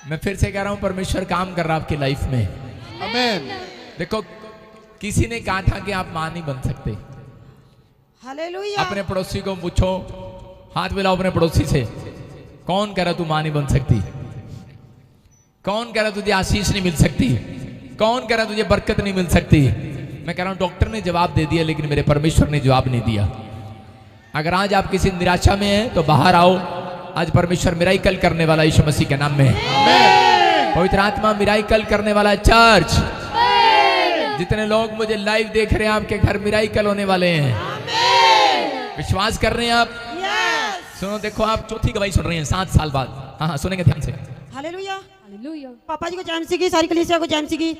मैं फिर से कह रहा हूं, परमेश्वर काम कर रहा है आपकी लाइफ में। आमेन। देखो, किसी ने कहा था कि आप मां नहीं बन सकते। हालेलुया। अपने पड़ोसी को पूछो, हाथ मिलाओ अपने पड़ोसी से, कौन कह रहा तू मां नहीं बन सकती? कौन कह रहा तुझे आशीष नहीं मिल सकती? कौन कह रहा तुझे बरकत नहीं मिल सकती? मैं कह रहा हूं, डॉक्टर ने जवाब दे दिया, लेकिन मेरे परमेश्वर ने जवाब नहीं दिया। अगर आज आप किसी निराशा में हैं तो बाहर आओ। आज परमेश्वर मिराइकल करने वाला यीशु मसीह के नाम में है। पवित्र आत्मा मिराइकल करने वाला चर्च। जितने लोग मुझे लाइव देख रहे हैं, आपके घर मिराइकल होने वाले हैं। विश्वास कर रहे हैं आप? सुनो, देखो, आप चौथी गवाही सुन रहे हैं 7 साल बाद। हाँ, सुनेंगे ध्यान से। हालेलुया। पापा जी को जैमसी की, सारी कलीसिया को जैमसी की।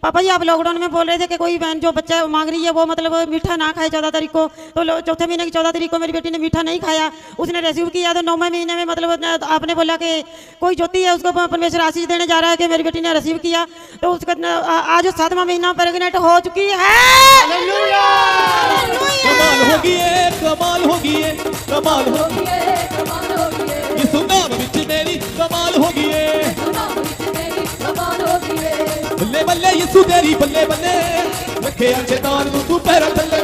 पापा जी, आप लॉकडाउन में बोल रहे थे कि कोई बहन जो बच्चा मांग रही है वो मतलब मीठा ना खाए 14 तारीख को। तो चौथे महीने की 14 तारीख को मेरी बेटी ने मीठा नहीं खाया, उसने रिसीव किया। तो 9वें महीने में मतलब आपने बोला कि कोई ज्योति है उसको परमेश्वर आशीष देने जा रहा है कि मेरी बेटी ने रिसीव किया। तो उसका आज 7वां महीना प्रेग्नेंट हो चुकी है। कमाल होगी है, कमाल होगी है, कमाल होगी है, यीशु नाम विच मेरी कमाल होगी है। बल्ले बल्ले यीशु तेरी बल्ले बल्ले, रखे अच्छे तार तू पैरा थल्ले।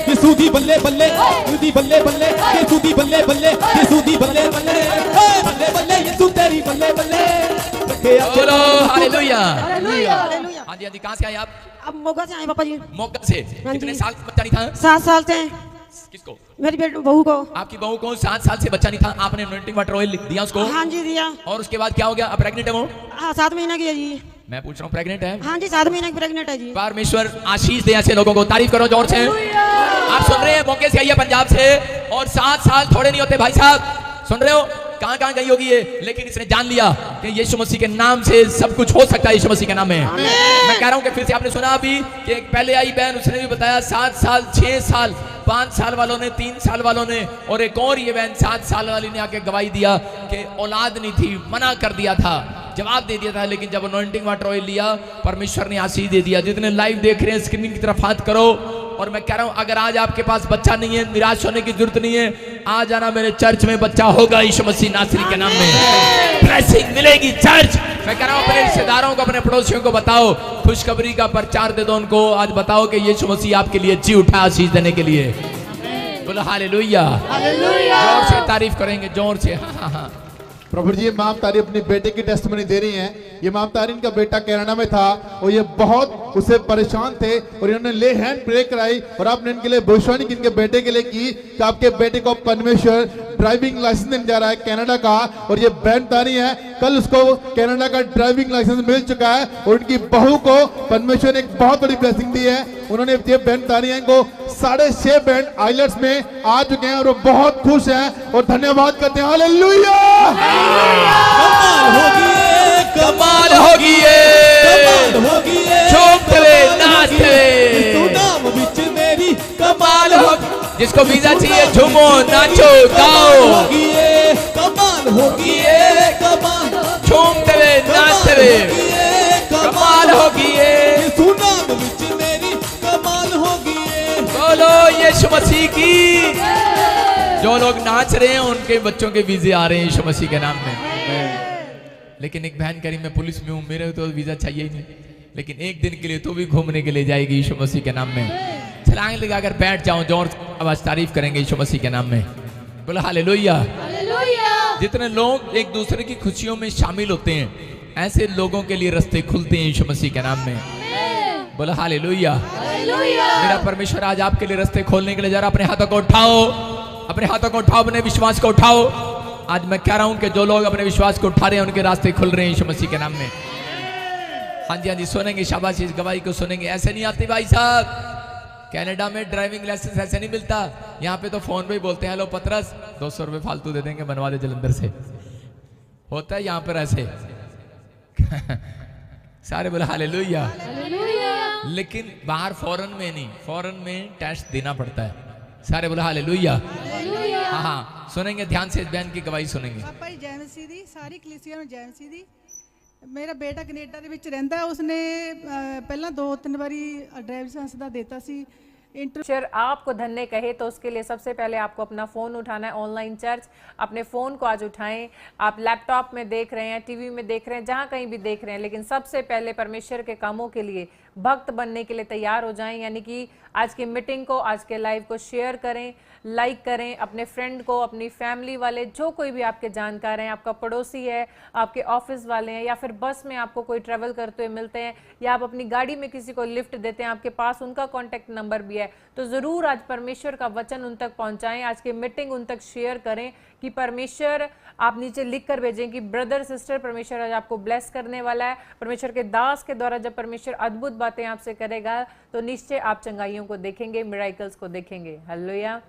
यीशु दी बल्ले बल्ले, यीशु दी बल्ले बल्ले, यीशु दी बल्ले बल्ले, यीशु दी बल्ले बल्ले, बल्ले बल्ले यीशु तेरी बल्ले बल्ले, रखे अच्छे बोलो हालेलुया। हालेलुया। हाँ जी, हाँ जी, कहाँ से आए आप? अब मोगा से आए पापा जी। मोगा से। कितने साल से बच्चा नहीं था? 7 साल से। किसको? मेरी बेटी बहू को। आपकी बहू को 7 साल से बच्चा नहीं था, आपने एनॉइंटिंग वाटर ऑयल दिया उसको? हाँ जी, दिया। और उसके बाद क्या हो गया? अब प्रेग्नेंट है वो? हाँ, 7 महीने की है जी। मैं पूछ रहा हूँ, प्रेग्नेंट है? हाँ जी, 7 महीने की प्रेग्नेंट है जी। परमेश्वर आशीष दे ऐसे लोगों को। तारीफ करो जोर से। आप सुन रहे हैं, मौके से आई है पंजाब से, और 7 साल थोड़े नहीं होते भाई साहब। सुन रहे हो? कहां कहां गई होगी ये, लेकिन इसने जान लिया कि यीशु मसीह के नाम से सब कुछ हो सकता है। यीशु मसीह के नाम में मैं कह रहा हूं कि फिर से आपने सुना अभी कि एक पहले आई बहन, उसने भी बताया 7 साल, 6 साल, 5 साल वालों ने, 3 साल वालों ने, और एक और ये बहन 7 साल वाली ने आके गवाही दिया कि औलाद नहीं थी, मना कर दिया था, जवाब दे दिया था, लेकिन जब अनॉइंटिंग वाटर ऑयल लिया, परमेश्वर ने आशीष दे दिया। जितने लाइव देख रहे हैं स्क्रीन की तरफ हाथ करो। और मैं कह रहा हूं, अगर आज आपके पास बच्चा नहीं है, निराश होने की जरूरत नहीं है। आ जाना मेरे चर्च में, बच्चा होगा यीशु मसीह नासरी के नाम में। ब्लेसिंग मिलेगी चर्च। मैं कह रहा हूं, अपने रिश्तेदारों को, अपने पड़ोसियों को बताओ, खुशखबरी का प्रचार दे दो उनको। आज बताओ कि यीशु मसीह आपके लिए जी उठा आशीष देने के लिए। बोलो हालेलुया। जोर से तारीफ करेंगे, जोर से। हाँ हाँ। प्रभु जी, ये माम तारी अपनी बेटे की टेस्टमनी दे रही हैं। ये माम तारी, इनका बेटा कनाडा में था और ये बहुत उससे परेशान थे, और इन्होंने ले हैंड प्रे कराई, और आपने इनके लिए भविष्यवाणी की, इनके बेटे के लिए की कि आपके बेटे को परमेश्वर ड्राइविंग लाइसेंस देने जा रहा है कनाडा का। और ये बहन तारी है, कल उसको कनाडा का ड्राइविंग लाइसेंस मिल चुका है, और उनकी बहू को परमेश्वर ने एक बहुत बड़ी ब्लेसिंग दी है। उन्होंने ये बहन तारी है, इनको 6.5 बैंड आइलेट्स में आ चुके हैं, और वो बहुत खुश हैं और धन्यवाद करते हैं। हालेलुया। कमाल होगी है, कमाल होगी है, कमाल होगी है, चौंकले नाचले, यीशु नाम विच मेरी कमाल होगी। जिसको वीजा चाहिए झूमो, नाचो, गाओ, होगी है, कमाल होगी है, कमाल, झूमते नाचते, कमाल होगी है, यीशु नाम विच मेरी कमाल होगी है। बोलो यीशु मसीह की। जो लोग नाच रहे हैं उनके बच्चों के वीजे आ रहे हैं यीशु मसीह के नाम में। लेकिन एक बहन करी, मैं पुलिस में हूँ, मेरे तो वीजा चाहिए ही नहीं, लेकिन एक दिन के लिए तो भी घूमने के लिए जाएगी यीशु मसीह के नाम में। छलांग लगाकर बैठ जाओ, जोर से आवाज तारीफ करेंगे यीशु मसीह के नाम में। बोलो हालेलुया। जितने लोग एक दूसरे की खुशियों में शामिल होते हैं, ऐसे लोगों के लिए रास्ते खुलते हैं यीशु मसीह के नाम में। बोलो हालेलुया। मेरा परमेश्वर आज आपके लिए रास्ते खोलने के लिए जा रहा। अपने हाथों को उठाओ, अपने हाथों को उठाओ, अपने विश्वास को उठाओ। आज मैं कह रहा हूं कि जो लोग अपने विश्वास को उठा रहे हैं उनके रास्ते खुल रहे हैं यीशु मसीह के नाम में। हाँ जी, हाँ जी, सुनेंगे, शाबाश, इस गवाही को सुनेंगे। ऐसे नहीं आती भाई साहब, कनाडा में ड्राइविंग लाइसेंस ऐसे नहीं मिलता। यहाँ पे तो फोन पे ही बोलते हैं, हेलो पतरस 200 रुपये फालतू दे देंगे, बनवा दे जलंधर से। होता है यहाँ पर ऐसे। सारे बोले हालेलुया। लेकिन बाहर फॉरेन में नहीं, फॉरेन में टेस्ट देना पड़ता है। सारे बोले हालेलुया। हाँ हाँ, सुनेंगे ध्यान से, इस बहन की गवाही सुनेंगे। पापा जी जय मसीह दी, सारी कलीसिया में जय मसीह दी। मेरा बेटा ਕੈਨੇਡਾ ਦੇ ਵਿੱਚ ਰਹਿੰਦਾ, ਉਸਨੇ ਪਹਿਲਾਂ 2-3 ਵਾਰੀ ਡਰਾਈਵ ਲਾਇਸੈਂਸ ਦਾ ਦਿੱਤਾ ਸੀ, परमेश्वर आपको धन्य कहे तो उसके लिए सबसे पहले आपको अपना फ़ोन उठाना है। ऑनलाइन चर्च, अपने फ़ोन को आज उठाएं। आप लैपटॉप में देख रहे हैं, टीवी में देख रहे हैं, जहाँ कहीं भी देख रहे हैं, लेकिन सबसे पहले परमेश्वर के कामों के लिए भक्त बनने के लिए तैयार हो जाएं। यानी कि आज की मीटिंग को, आज के लाइव को शेयर करें, लाइक करें, अपने फ्रेंड को, अपनी फैमिली वाले, जो कोई भी आपके जानकार हैं, आपका पड़ोसी है, आपके ऑफिस वाले हैं, या फिर बस में आपको कोई ट्रैवल करते हुए मिलते हैं, या आप अपनी गाड़ी में किसी को लिफ्ट देते हैं, आपके पास उनका कॉन्टैक्ट नंबर भी है, तो ज़रूर आज परमेश्वर का वचन उन तक पहुंचाएं। आज की मीटिंग उन तक शेयर करें कि परमेश्वर, आप नीचे लिख कर भेजें कि ब्रदर सिस्टर, परमेश्वर आज आपको ब्लेस करने वाला है। परमेश्वर के दास के द्वारा जब परमेश्वर अद्भुत बातें आपसे करेगा तो निश्चय आप चंगाइयों को देखेंगे, मिराइकल्स को देखेंगे। हालेलुया।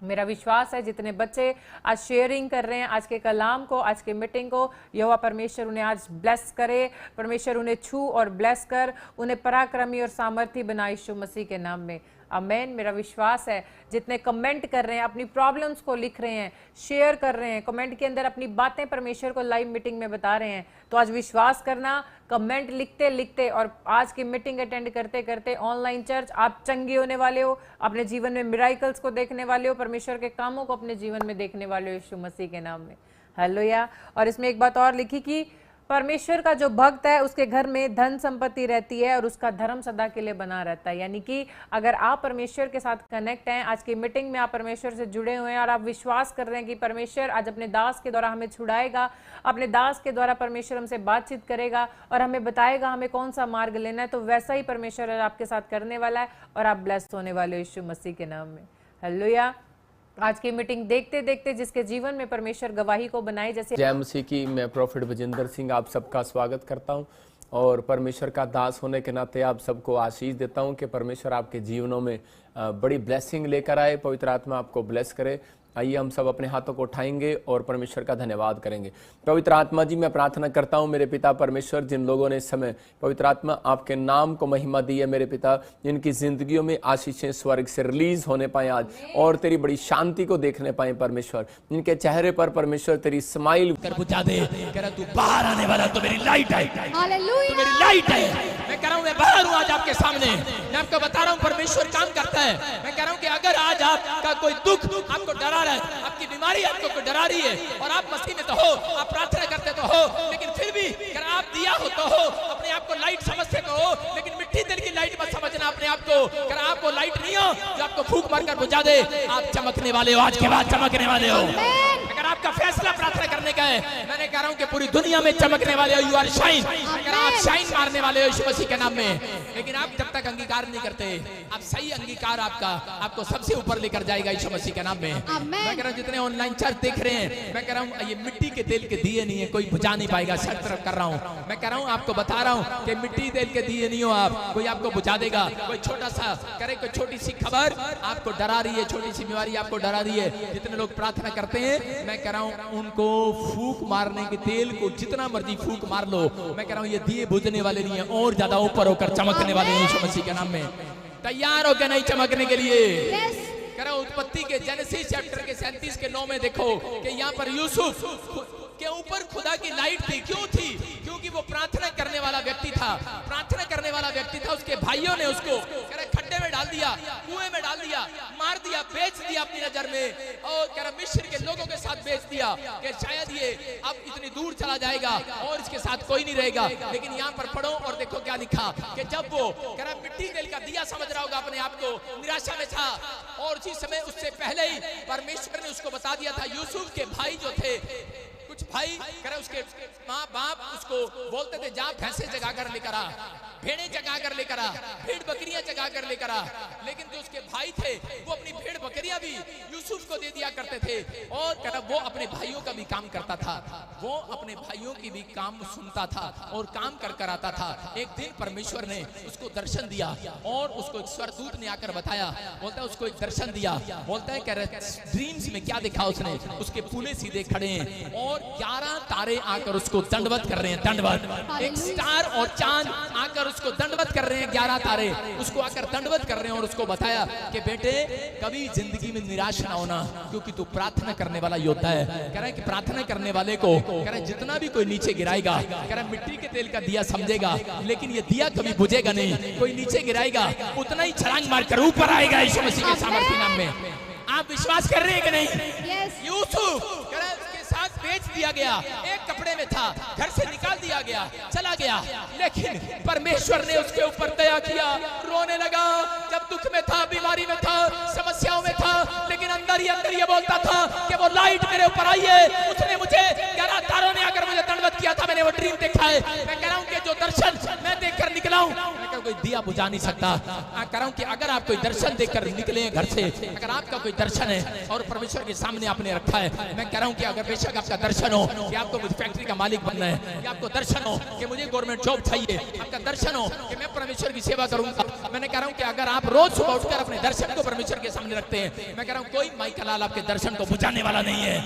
मेरा विश्वास है जितने बच्चे आज शेयरिंग कर रहे हैं आज के कलाम को, आज के मीटिंग को, यहोवा परमेश्वर उन्हें आज ब्लेस करे। परमेश्वर उन्हें छू और ब्लेस कर उन्हें पराक्रमी और सामर्थी बनाए यीशु मसीह के नाम में। आमेन। मेरा विश्वास है जितने कमेंट कर रहे हैं, अपनी प्रॉब्लम्स को लिख रहे हैं, शेयर कर रहे हैं, कमेंट के अंदर अपनी बातें परमेश्वर को लाइव मीटिंग में बता रहे हैं, तो आज विश्वास करना, कमेंट लिखते लिखते और आज की मीटिंग अटेंड करते करते ऑनलाइन चर्च आप चंगे होने वाले हो, अपने जीवन में मिराइकल्स को देखने वाले हो, परमेश्वर के कामों को अपने जीवन में देखने वाले हो यीशु मसीह के नाम में। हालेलुया। और इसमें एक बात और लिखी कि परमेश्वर का जो भक्त है उसके घर में धन संपत्ति रहती है और उसका धर्म सदा के लिए बना रहता है। यानी कि अगर आप परमेश्वर के साथ कनेक्ट हैं, आज की मीटिंग में आप परमेश्वर से जुड़े हुए हैं और आप विश्वास कर रहे हैं कि परमेश्वर आज अपने दास के द्वारा हमें छुड़ाएगा, अपने दास के द्वारा परमेश्वर हमसे बातचीत करेगा और हमें बताएगा हमें कौन सा मार्ग लेना है, तो वैसा ही परमेश्वर आज आपके साथ करने वाला है और आप ब्लेस्ड होने वाले हो यीशु मसीह के नाम में। हालेलुया। आज की मीटिंग देखते देखते जिसके जीवन में परमेश्वर गवाही को बनाए, जैसे जय मसीह की। मैं प्रोफेट विजेंद्र सिंह आप सबका स्वागत करता हूं और परमेश्वर का दास होने के नाते आप सबको आशीष देता हूं कि परमेश्वर आपके जीवनों में बड़ी ब्लेसिंग लेकर आए, पवित्र आत्मा आपको ब्लेस करे। आइए हम सब अपने हाथों को उठाएंगे और परमेश्वर का धन्यवाद करेंगे। पवित्र आत्मा जी, मैं प्रार्थना करता हूं मेरे पिता परमेश्वर, जिन लोगों ने इस समय पवित्र आत्मा आपके नाम को महिमा दी है मेरे पिता, जिनकी जिंदगियों में आशीषें स्वर्ग से रिलीज होने पाए आज और तेरी बड़ी शांति को देखने पाए परमेश्वर, जिनके चेहरे पर परमेश्वर तेरी स्माइल कर बुझा दे। कह रहा तू बाहर आने वाला तो मेरी लाइट है, तो मेरी लाइट है। मैं कह रहा हूँ मैं बाहर हूँ आज आपके सामने, मैं आपको बता रहा हूँ परमेश्वर काम करता है। मैं कह रहा हूँ कि अगर आज आपका कोई दुख आपको डरा रहा है, आपकी बीमारी आपको डरा रही है और आप मसीह में तो हो, आप प्रार्थना करते तो हो, लेकिन फिर भी अगर आप दिया हो तो हो, अपने आप को लाइट समझते तो हो, लेकिन मिट्टी दिल की लाइट मत समझना अपने आप को। अगर आपको लाइट नहीं हो जो आपको फूंक मारकर बुझा दे, आप चमकने वाले हो, आज के बाद चमकने वाले हो। अगर आपका फैसला प्रार्थना करने का है, मैंने कह रहा हूं कि पूरी दुनिया में चमकने वाले हो, यू आर शाइन। अगर आप शाइन मारने वाले हो यीशु मसीह के नाम में, लेकिन आप जब तक अंगीकार नहीं करते, आप सही अंगीकार आपको सबसे ऊपर लेकर जाएगा यीशु मसीह के नाम में। मैं कह रहा हूं जितने ऑनलाइन चर्च देख रहे हैं, मैं कह रहा हूं ये मिट्टी के तेल के दिए नहीं है, कोई बुझा नहीं पाएगा। सख्त तरफ कर रहा हूं, मैं कह रहा हूं आपको बता रहा हूं कि मिट्टी तेल के दिए नहीं हो आप, कोई आपको बुझा देगा। कोई छोटा सा करे, कोई छोटी सी खबर आपको डरा रही है, छोटी सी बीमारी आपको डरा रही है, जितने लोग प्रार्थना करते हैं, मैं कह रहा हूं उनको फूंक मारने के तेल को जितना मर्जी फूंक मार लो, मैं कह रहा हूं ये दिए बुझने वाले नहीं है, और ज्यादा ऊपर होकर चमकने वाले हैं यीशु मसीह के नाम में। तैयार हो क्या नहीं चमकने के लिए? कह रहा हूं उत्पत्ति के जेनेसिस चैप्टर के 37 के 9 में देखो कि यहाँ पर यूसुफ के ऊपर खुदा की लाइट थी। क्यों थी? क्योंकि वो प्रार्थना करने वाला व्यक्ति था, प्रार्थना करने वाला व्यक्ति था। उसके भाइयों ने उसको कह रहा खड्डे में डाल दिया, कुएं में डाल दिया, मार दिया, बेच दिया अपनी नजर में, और कह रहा मिस्र के लोगों के साथ बेच दिया कि शायद ये अब इतनी दूर चला जाएगा और इसके साथ कोई नहीं रहेगा। लेकिन यहाँ पर पढ़ो और देखो क्या लिखा कि जब वो कह रहा मिट्टी तेल का दिया समझ रहा होगा अपने आप को, निराशा में था, और उसी समय उससे पहले ही परमेश्वर ने उसको बता दिया था। यूसुफ के भाई जो थे, कुछ भाई करे उसके माँ बाप उसको बोलते थे जा भैंसे जगा कर लेकर आ, भेड़ें जगा कर लेकर आ, भेड़ बकरियां जगा कर लेकर आ। लेकिन जो उसके भाई थे वो अपनी भेड़ बकरियां भी यूसुफ को दे दिया करते थे, और कह वो अपने भाइयों का भी काम करता था, वो अपने भाइयों की भी काम सुनता था और काम कर आता था। एक दिन परमेश्वर ने उसको दर्शन दिया और उसको एक स्वर्गदूत ने आकर बताया, बोलता है उसको एक दर्शन दिया, बोलता है कह रहे ड्रीम्स में क्या देखा उसने, उसके पूले सीधे खड़े हैं और 11 तारे आकर उसको दंडवत कर रहे हैं, दंडवत। एक स्टार और चांद आकर उसको दंडवत कर रहे हैं, 11 तारे उसको आकर दंडवत कर रहे हैं और उसको बताया कि बेटे कभी जिंदगी में निराश ना होना, क्योंकि तू प्रार्थना करने वाला योद्धा है। कह रहा है कि प्रार्थना करने वाले को कह रहा है जितना भी कोई नीचे गिराएगा, कह रहा है मिट्टी के तेल का दिया समझेगा, लेकिन ये दिया कभी बुझेगा नहीं। कोई नीचे गिराएगा उतना ही छलांग मारकर ऊपर आएगा यीशु मसीह के सामर्थ्य नाम में। आप विश्वास कर रहे हैं कि नहीं? यूसुफ कह रहा है उसके साथ बेच दिया गया, एक कपड़े में था, घर से निकाल दिया गया, चला गया, लेकिन परमेश्वर ने उसके ऊपर दया किया। रोने लगा जब दुख में था, बीमारी में था, समस्याओं में था, लेकिन अंदर ही अंदर ये बोलता था कि वो लाइट मेरे ऊपर आई है, उसने मुझे 11 तारों ने आकर मुझे दंडवत किया था, मैंने वो ड्रीम देखा है। मैं कह रहा हूँ कि जो दर्शन मैं देखकर निकला हूँ, मैं कोई दिया बुझा नहीं सकता। मैं कह रहा हूँ कि अगर आप कोई दर्शन देखकर निकले घर से, अगर आपका कोई दर्शन है और परमेश्वर के सामने आपने रखा है, मैं कह रहा हूँ कि अगर बेशक आपका दर्शन हो कि आपको मुझे फैक्ट्री का मालिक बनना है, या आपको दर्शन हो कि मुझे गवर्नमेंट जॉब चाहिए, आपका दर्शन हो कि मैं परमेश्वर की सेवा करूंगा, मैंने कह रहा हूँ कि अगर आप रोज सुबह उठकर अपने दर्शन को परमेश्वर के सामने रखते हैं, मैं कह रहा हूँ कोई माइकल लाल आपके दर्शन को बुझाने वाला नहीं है।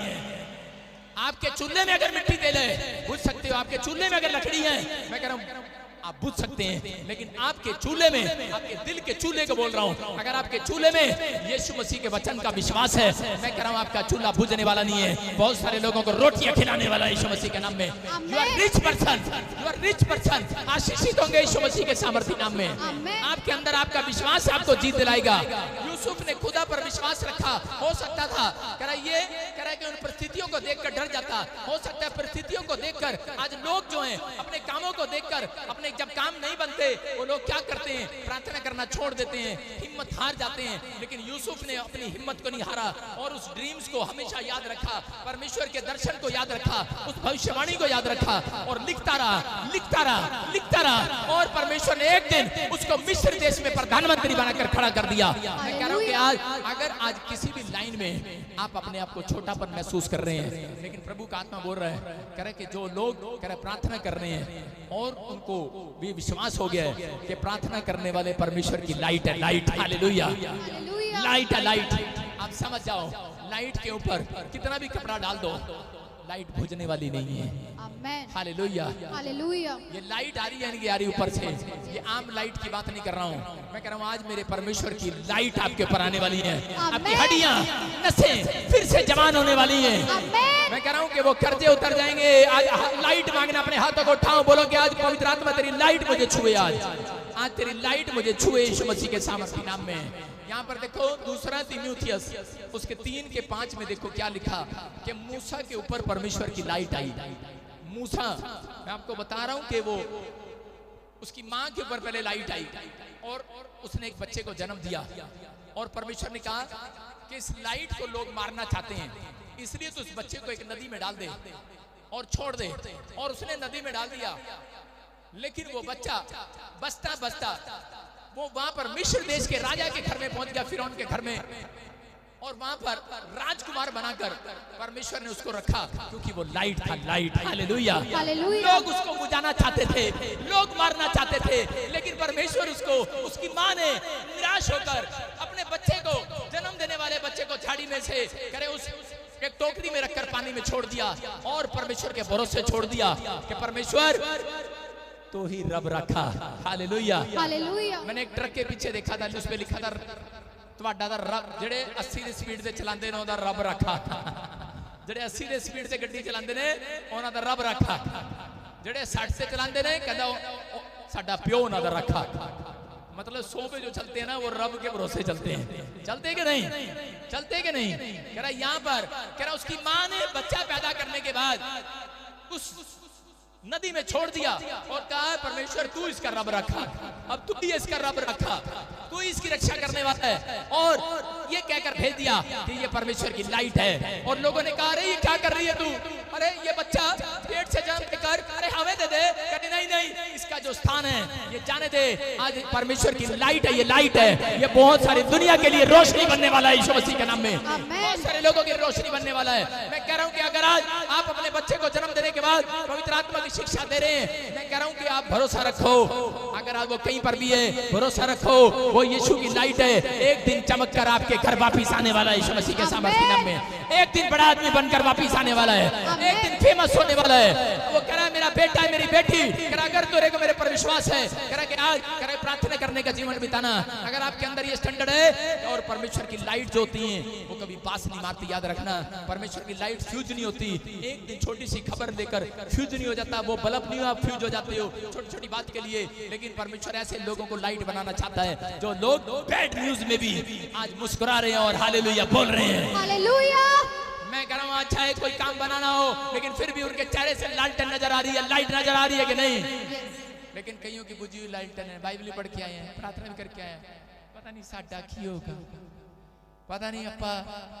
आपके चूल्हे में अगर मिट्टी तेल है बुझ सकते हो, आपके चूल्हे में अगर लकड़ी है, मैं कह रहा हूँ आप बुझ सकते हैं, लेकिन आपके चूल्हे में, आपके दिल के चूल्हे को बोल रहा हूं, अगर आपके चूल्हे में यीशु मसीह के वचन का विश्वास है, मैं कह रहा हूं आपका चूल्हा बुझने वाला नहीं है। बहुत सारे लोगों को रोटियां खिलाने वाला यीशु मसीह के नाम में। You are rich person, you are rich person, आशीषित होंगे यीशु मसीह के सामर्थ्य नाम में। आपके अंदर आपका विश्वास आपको जीत दिलाएगा। यूसुफ ने खुदा पर विश्वास रखा, हो सकता था कह रहा है कि उन परिस्थितियों को देखकर डर जाता, हो सकता है परिस्थितियों को देखकर आज लोग जो हैं अपने कामों को देखकर, अपने जब काम नहीं बनते वो लोग क्या करते हैं, प्रार्थना करना छोड़ देते हैं, हिम्मत हार जाते हैं। लेकिन यूसुफ ने अपनी हिम्मत को नहीं हारा और उस ड्रीम्स को हमेशा याद रखा, परमेश्वर के दर्शन को याद रखा, उस भविष्यवाणी को याद रखा और लिखता रहा, लिखता रहा, लिखता रहा, और परमेश्वर ने एक दिन उसको मिस्र देश में प्रधानमंत्री बनाकर खड़ा कर दिया। मैं कह रहा हूं कि आज अगर आज किसी भी लाइन में आप अपने आप को छोटापन महसूस कर रहे हैं, लेकिन प्रभु का आत्मा बोल रहा है, कह रहा है कि जो लोग कह रहे प्रार्थना कर रहे हैं और उनको भी विश्वास हो गया है कि प्रार्थना करने वाले परमेश्वर की लाइट है, लाइट, हालेलुया, लाइट है, लाइट। आप समझ जाओ, लाइट के ऊपर कितना भी कपड़ा डाल दो, लाइट बुझने वाली नहीं है। Hallelujah, hallelujah. ये लाइट आ रही है नहीं आ रही ऊपर से, ये आम लाइट की बात नहीं कर रहा हूँ, मैं कह रहा हूँ आज मेरे परमेश्वर की लाइट आपके ऊपर आने वाली है। आपकी हड्डियां, नसें फिर से जवान होने वाली हैं। मैं कह रहा हूँ कि वो कर्जे उतर जाएंगे। आज लाइट मांगना, अपने हाथों को उठाओ, बोलो कि आज पवित्र आत्मा तेरी लाइट मुझे छुए, आज तेरी लाइट मुझे छुए यीशु मसीह के सामर्थ्य नाम में। यहाँ पर देखो दूसरा तीमुथियुस उसके 3 के 5 में देखो क्या लिखा कि मूसा के ऊपर परमेश्वर की लाइट आई। मूसा, मैं आपको बता रहा हूँ कि वो उसकी माँ के ऊपर पहले लाइट आई और उसने एक बच्चे को जन्म दिया और परमेश्वर ने कहा कि इस लाइट को लोग मारना चाहते हैं, इसलिए तो उस बच्चे को एक नदी में डाल दे और छोड़ दे, और उसने नदी में डाल दिया। लेकिन वो बच्चा बसता बसता वो वहां पर मिस्र देश के राजा के घर में पहुंच गया, फिरौन के घर में, और वहां पर राजकुमार बनाकर परमेश्वर ने उसको रखा, क्योंकि वो लाइट था, लाइट, हालेलुया। लोग उसको बुझाना चाहते थे, लोग मारना चाहते थे, लेकिन परमेश्वर उसको, उसकी माँ ने निराश होकर अपने बच्चे को, जन्म देने वाले बच्चे को झाड़ी में से करे उस एक टोकरी में रखकर पानी में छोड़ दिया और परमेश्वर के भरोसे छोड़ दिया कि परमेश्वर तो ही रब रखा, हालेलुया, हालेलुया। मैंने एक ट्रक के पीछे देखा था, उस पे लिखा था ਤੁਹਾਡਾ ਦਾ ਰੱਬ, ਜਿਹੜੇ 80 ਦੀ ਸਪੀਡ ਤੇ ਚਲਾਉਂਦੇ ਨੇ ਉਹਦਾ ਰੱਬ ਰੱਖਾ, ਜਿਹੜੇ 80 ਦੀ ਸਪੀਡ ਤੇ ਗੱਡੀ ਚਲਾਉਂਦੇ ਨੇ ਉਹਨਾਂ ਦਾ ਰੱਬ ਰੱਖਾ, ਜਿਹੜੇ 60 ਤੇ ਚਲਾਉਂਦੇ ਨੇ ਕਹਿੰਦਾ ਸਾਡਾ ਪਿਓ ਉਹਨਾਂ ਦਾ ਰੱਖਾ। मतलब 100 पे जो चलते हैं ना वो रब के भरोसे चलते हैं, चलते कि नहीं, चलते कि नहीं। कह रहा यहाँ पर, कह रहा उसकी माँ ने बच्चा पैदा करने के बाद उस नदी में छोड़ दिया और कहा परमेश्वर तू इसका रब रखा, अब तू ही इसका रब रखा, तू ही इसकी रक्षा करने वाला है, और ये कहकर भेज दिया कि ये परमेश्वर की लाइट है। और लोगों ने कहा अरे ये क्या कर रही है तू, अरे ये बच्चा पेट से जन्म लेकर, अरे हमें दे दे, कहते नहीं नहीं इसका जो स्थान है ये जाने दे। आज परमेश्वर की लाइट है, ये लाइट है, ये बहुत सारी दुनिया के लिए रोशनी बनने वाला है यीशु मसीह के नाम में। बहुत सारे लोगों की रोशनी बनने वाला है। मैं कह रहा हूँ कि अगर आज आप अपने बच्चे को जन्म देने के बाद पवित्र आत्मा की शिक्षा दे रहे हैं, मैं कह रहा हूँ कि आप भरोसा रखो। अगर आज वो कहीं पर भी है, भरोसा रखो, वो यीशु की लाइट है। एक दिन चमक कर आपके घर वापिस आने वाला है यीशु मसीह के सामर्थ्य के नाम में। एक दिन बड़ा आदमी बनकर वापिस आने वाला है, एक दिन फेमस होने वाला है। वो कह रहा है मेरा बेटा है, मेरी बेटी, कह रहा अगर तेरे को मेरे पर विश्वास है, कह रहा कि आज कह रहा प्रार्थना करने का जीवन बिताना। अगर आपके अंदर ये स्टैंडर्ड है, और परमेश्वर की लाइट जो होती है वो कभी पास नहीं मारती, याद रखना। परमेश्वर की लाइट फ्यूज नहीं होती। एक दिन छोटी सी खबर लेकर फ्यूज नहीं हो जाता, वो बल्ब नहीं, आप फ्यूज हो जाते हो छोटी छोटी बात के लिए। लेकिन परमेश्वर ऐसे लोगों को लाइट बनाना चाहता है जो लोग बैड न्यूज में भी आज मुस्कुरा रहे हैं और हालेलुया बोल रहे हैं। हालेलुया। मैं कह रहा हूँ अच्छा है कोई काम बनाना हो, लेकिन फिर भी उनके चेहरे से लालटेन नजर आ रही है, लाइट नजर आ रही है कि नहीं? लेकिन कईयों की बुझी हुई लालटेन है, बाइबल पढ़ के आए हैं, प्रार्थना भी करके आए हैं, पता नहीं साडा की होगा, पता नहीं अपा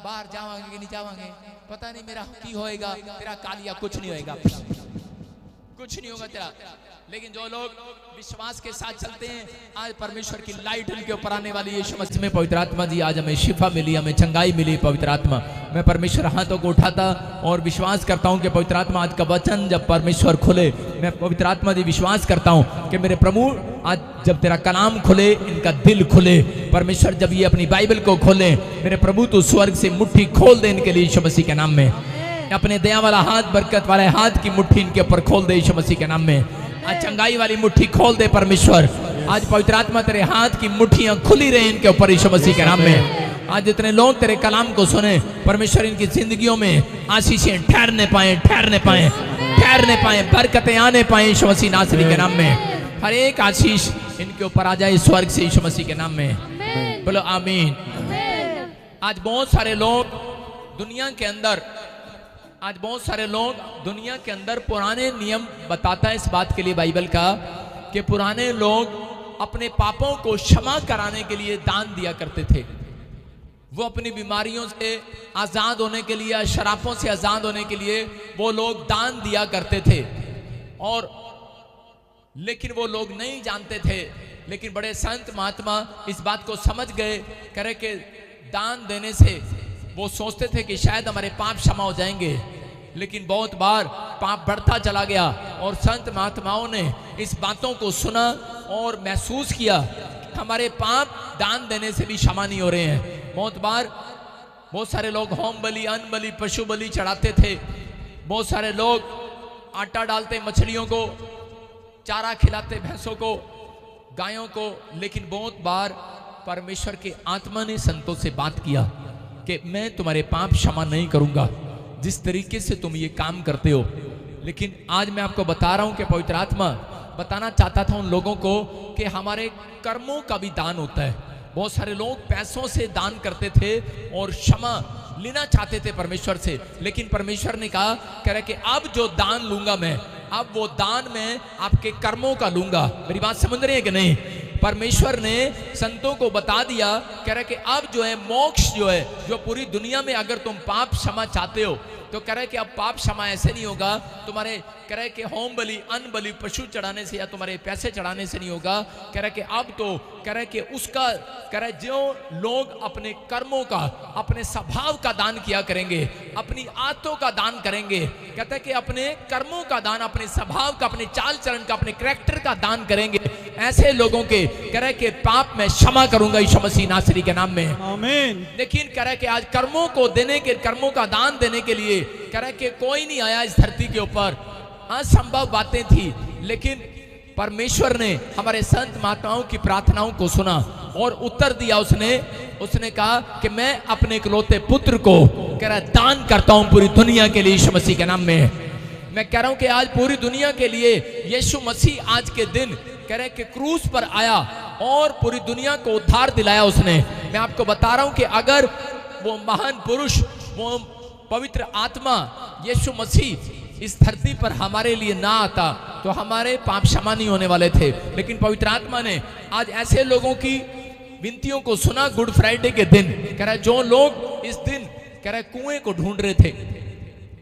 बाहर जावांगे कि नहीं जावांगे, पता नहीं मेरा की होएगा, तेरा कालिया कुछ नहीं होएगा, कुछ नहीं होगा तेरा। लेकिन जो लोग विश्वास के साथ चलते हैं, आज परमेश्वर की लाइट उनके ऊपर आने वाली है यीशु मसीह में। पवित्र आत्मा जी आज हमें शिफा मिली, हमें चंगाई मिली। पवित्र आत्मा, मैं परमेश्वर हाथों को उठाता और विश्वास करता हूं कि पवित्र आत्मा आज का वचन जब परमेश्वर खुले, मैं पवित्र आत्मा जी विश्वास करता हूं कि मेरे प्रभु आज जब तेरा कलाम खुले, इनका दिल खुले। परमेश्वर जब ये अपनी बाइबल को खोले, मेरे प्रभु तू स्वर्ग से मुट्ठी खोल दे इनके लिए यीशु मसीह के नाम में। अपने दया वाला हाथ, बरकत वाले हाथ की मुट्ठी इनके ऊपर खोल दे यीशु मसीह के नाम में। आज चंगाई वाली मुट्ठी खोल दे परमेश्वर। आज पवित्र आत्मा तेरे हाथ की मुट्ठियां खुली रहे इनके ऊपर यीशु मसीह के नाम में। आज जितने लोग तेरे कलाम को सुने, परमेश्वर इनकी जिंदगियों में आशीषें ठहरने पाए, ठहरने पाए, ठहरने पाए, बरकतें आने पाए यीशु मसीह नासरी के नाम में। हर एक आशीष इनके ऊपर आ जाए स्वर्ग से यीशु मसीह के नाम में। बोलो आमीन। आज बहुत सारे लोग दुनिया के अंदर, आज बहुत सारे लोग दुनिया के अंदर पुराने नियम बताता है इस बात के लिए बाइबल का कि पुराने लोग अपने पापों को क्षमा कराने के लिए दान दिया करते थे। वो अपनी बीमारियों से आजाद होने के लिए, शराबों से आजाद होने के लिए वो लोग दान दिया करते थे। और लेकिन वो लोग नहीं जानते थे, लेकिन बड़े संत महात्मा इस बात को समझ गए, करे कि दान देने से वो सोचते थे कि शायद हमारे पाप क्षमा हो जाएंगे, लेकिन बहुत बार पाप बढ़ता चला गया। और संत महात्माओं ने इस बातों को सुना और महसूस किया हमारे पाप दान देने से भी क्षमा नहीं हो रहे हैं। बहुत बार बहुत सारे लोग होम बलि, अन्न बलि, पशु बलि चढ़ाते थे। बहुत सारे लोग आटा डालते मछलियों को, चारा खिलाते भैंसों को, गायों को। लेकिन बहुत बार परमेश्वर के आत्मा ने संतों से बात किया कि मैं तुम्हारे पाप क्षमा नहीं करूंगा जिस तरीके से तुम ये काम करते हो। लेकिन आज मैं आपको बता रहा हूं कि पवित्र आत्मा बताना चाहता था उन लोगों को कि हमारे कर्मों का भी दान होता है। बहुत सारे लोग पैसों से दान करते थे और क्षमा लेना चाहते थे परमेश्वर से, लेकिन परमेश्वर ने कहा, कह रहा कि अब जो दान लूंगा मैं, अब वो दान मैं आपके कर्मों का लूंगा। मेरी बात समझ रहे हैं कि नहीं? परमेश्वर ने संतों को बता दिया, कह रहा कि अब जो है मोक्ष जो है, जो पूरी दुनिया में अगर तुम पाप क्षमा चाहते हो तो कह रहे कि अब पाप क्षमा ऐसे नहीं होगा तुम्हारे, कह रहे कि होम बलि, अन्न बलि, पशु चढ़ाने से या तुम्हारे पैसे चढ़ाने से नहीं होगा। कह रहे कि अब तो कह रहे कि उसका, कह रहे जो लोग अपने कर्मों का, अपने स्वभाव का दान किया करेंगे, अपनी आदतों का दान करेंगे, कहते हैं कि अपने कर्मों का दान, अपने स्वभाव का, अपने चाल चलन का, अपने कैरेक्टर का दान करेंगे, ऐसे लोगों के कह रहे कि पाप मैं क्षमा करूंगा यीशु मसीह नासरी के नाम में। आमीन। लेकिन कह रहे कि आज कर्मों को देने के, कर्मों का दान देने के लिए कह रहे कि कोई नहीं आया इस धरती के ऊपर। असंभव बातें थी, लेकिन परमेश्वर ने हमारे संत महात्माओं की प्रार्थनाओं को सुना और उत्तर दिया। उसने कहा कि मैं अपने इकलौते पुत्र को कह रहा दान करता हूं पूरी दुनिया के लिए यीशु मसीह के नाम में। मैं कह रहा हूं कि आज पूरी दुनिया के लिए यीशु मसीह आज के दिन कह रहे कि क्रूस पर आया और पूरी दुनिया को उद्धार दिलाया उसने। मैं आपको बता रहा हूं कि अगर वो महान पुरुष, वो पवित्र आत्मा यीशु मसीह इस धरती पर हमारे लिए ना आता तो हमारे पाप क्षमा नहीं होने वाले थे। लेकिन पवित्र आत्मा ने आज ऐसे लोगों की विनतियों को सुना गुड फ्राइडे के दिन। कह रहा है जो लोग इस दिन कह रहा है कुएं को ढूंढ रहे थे,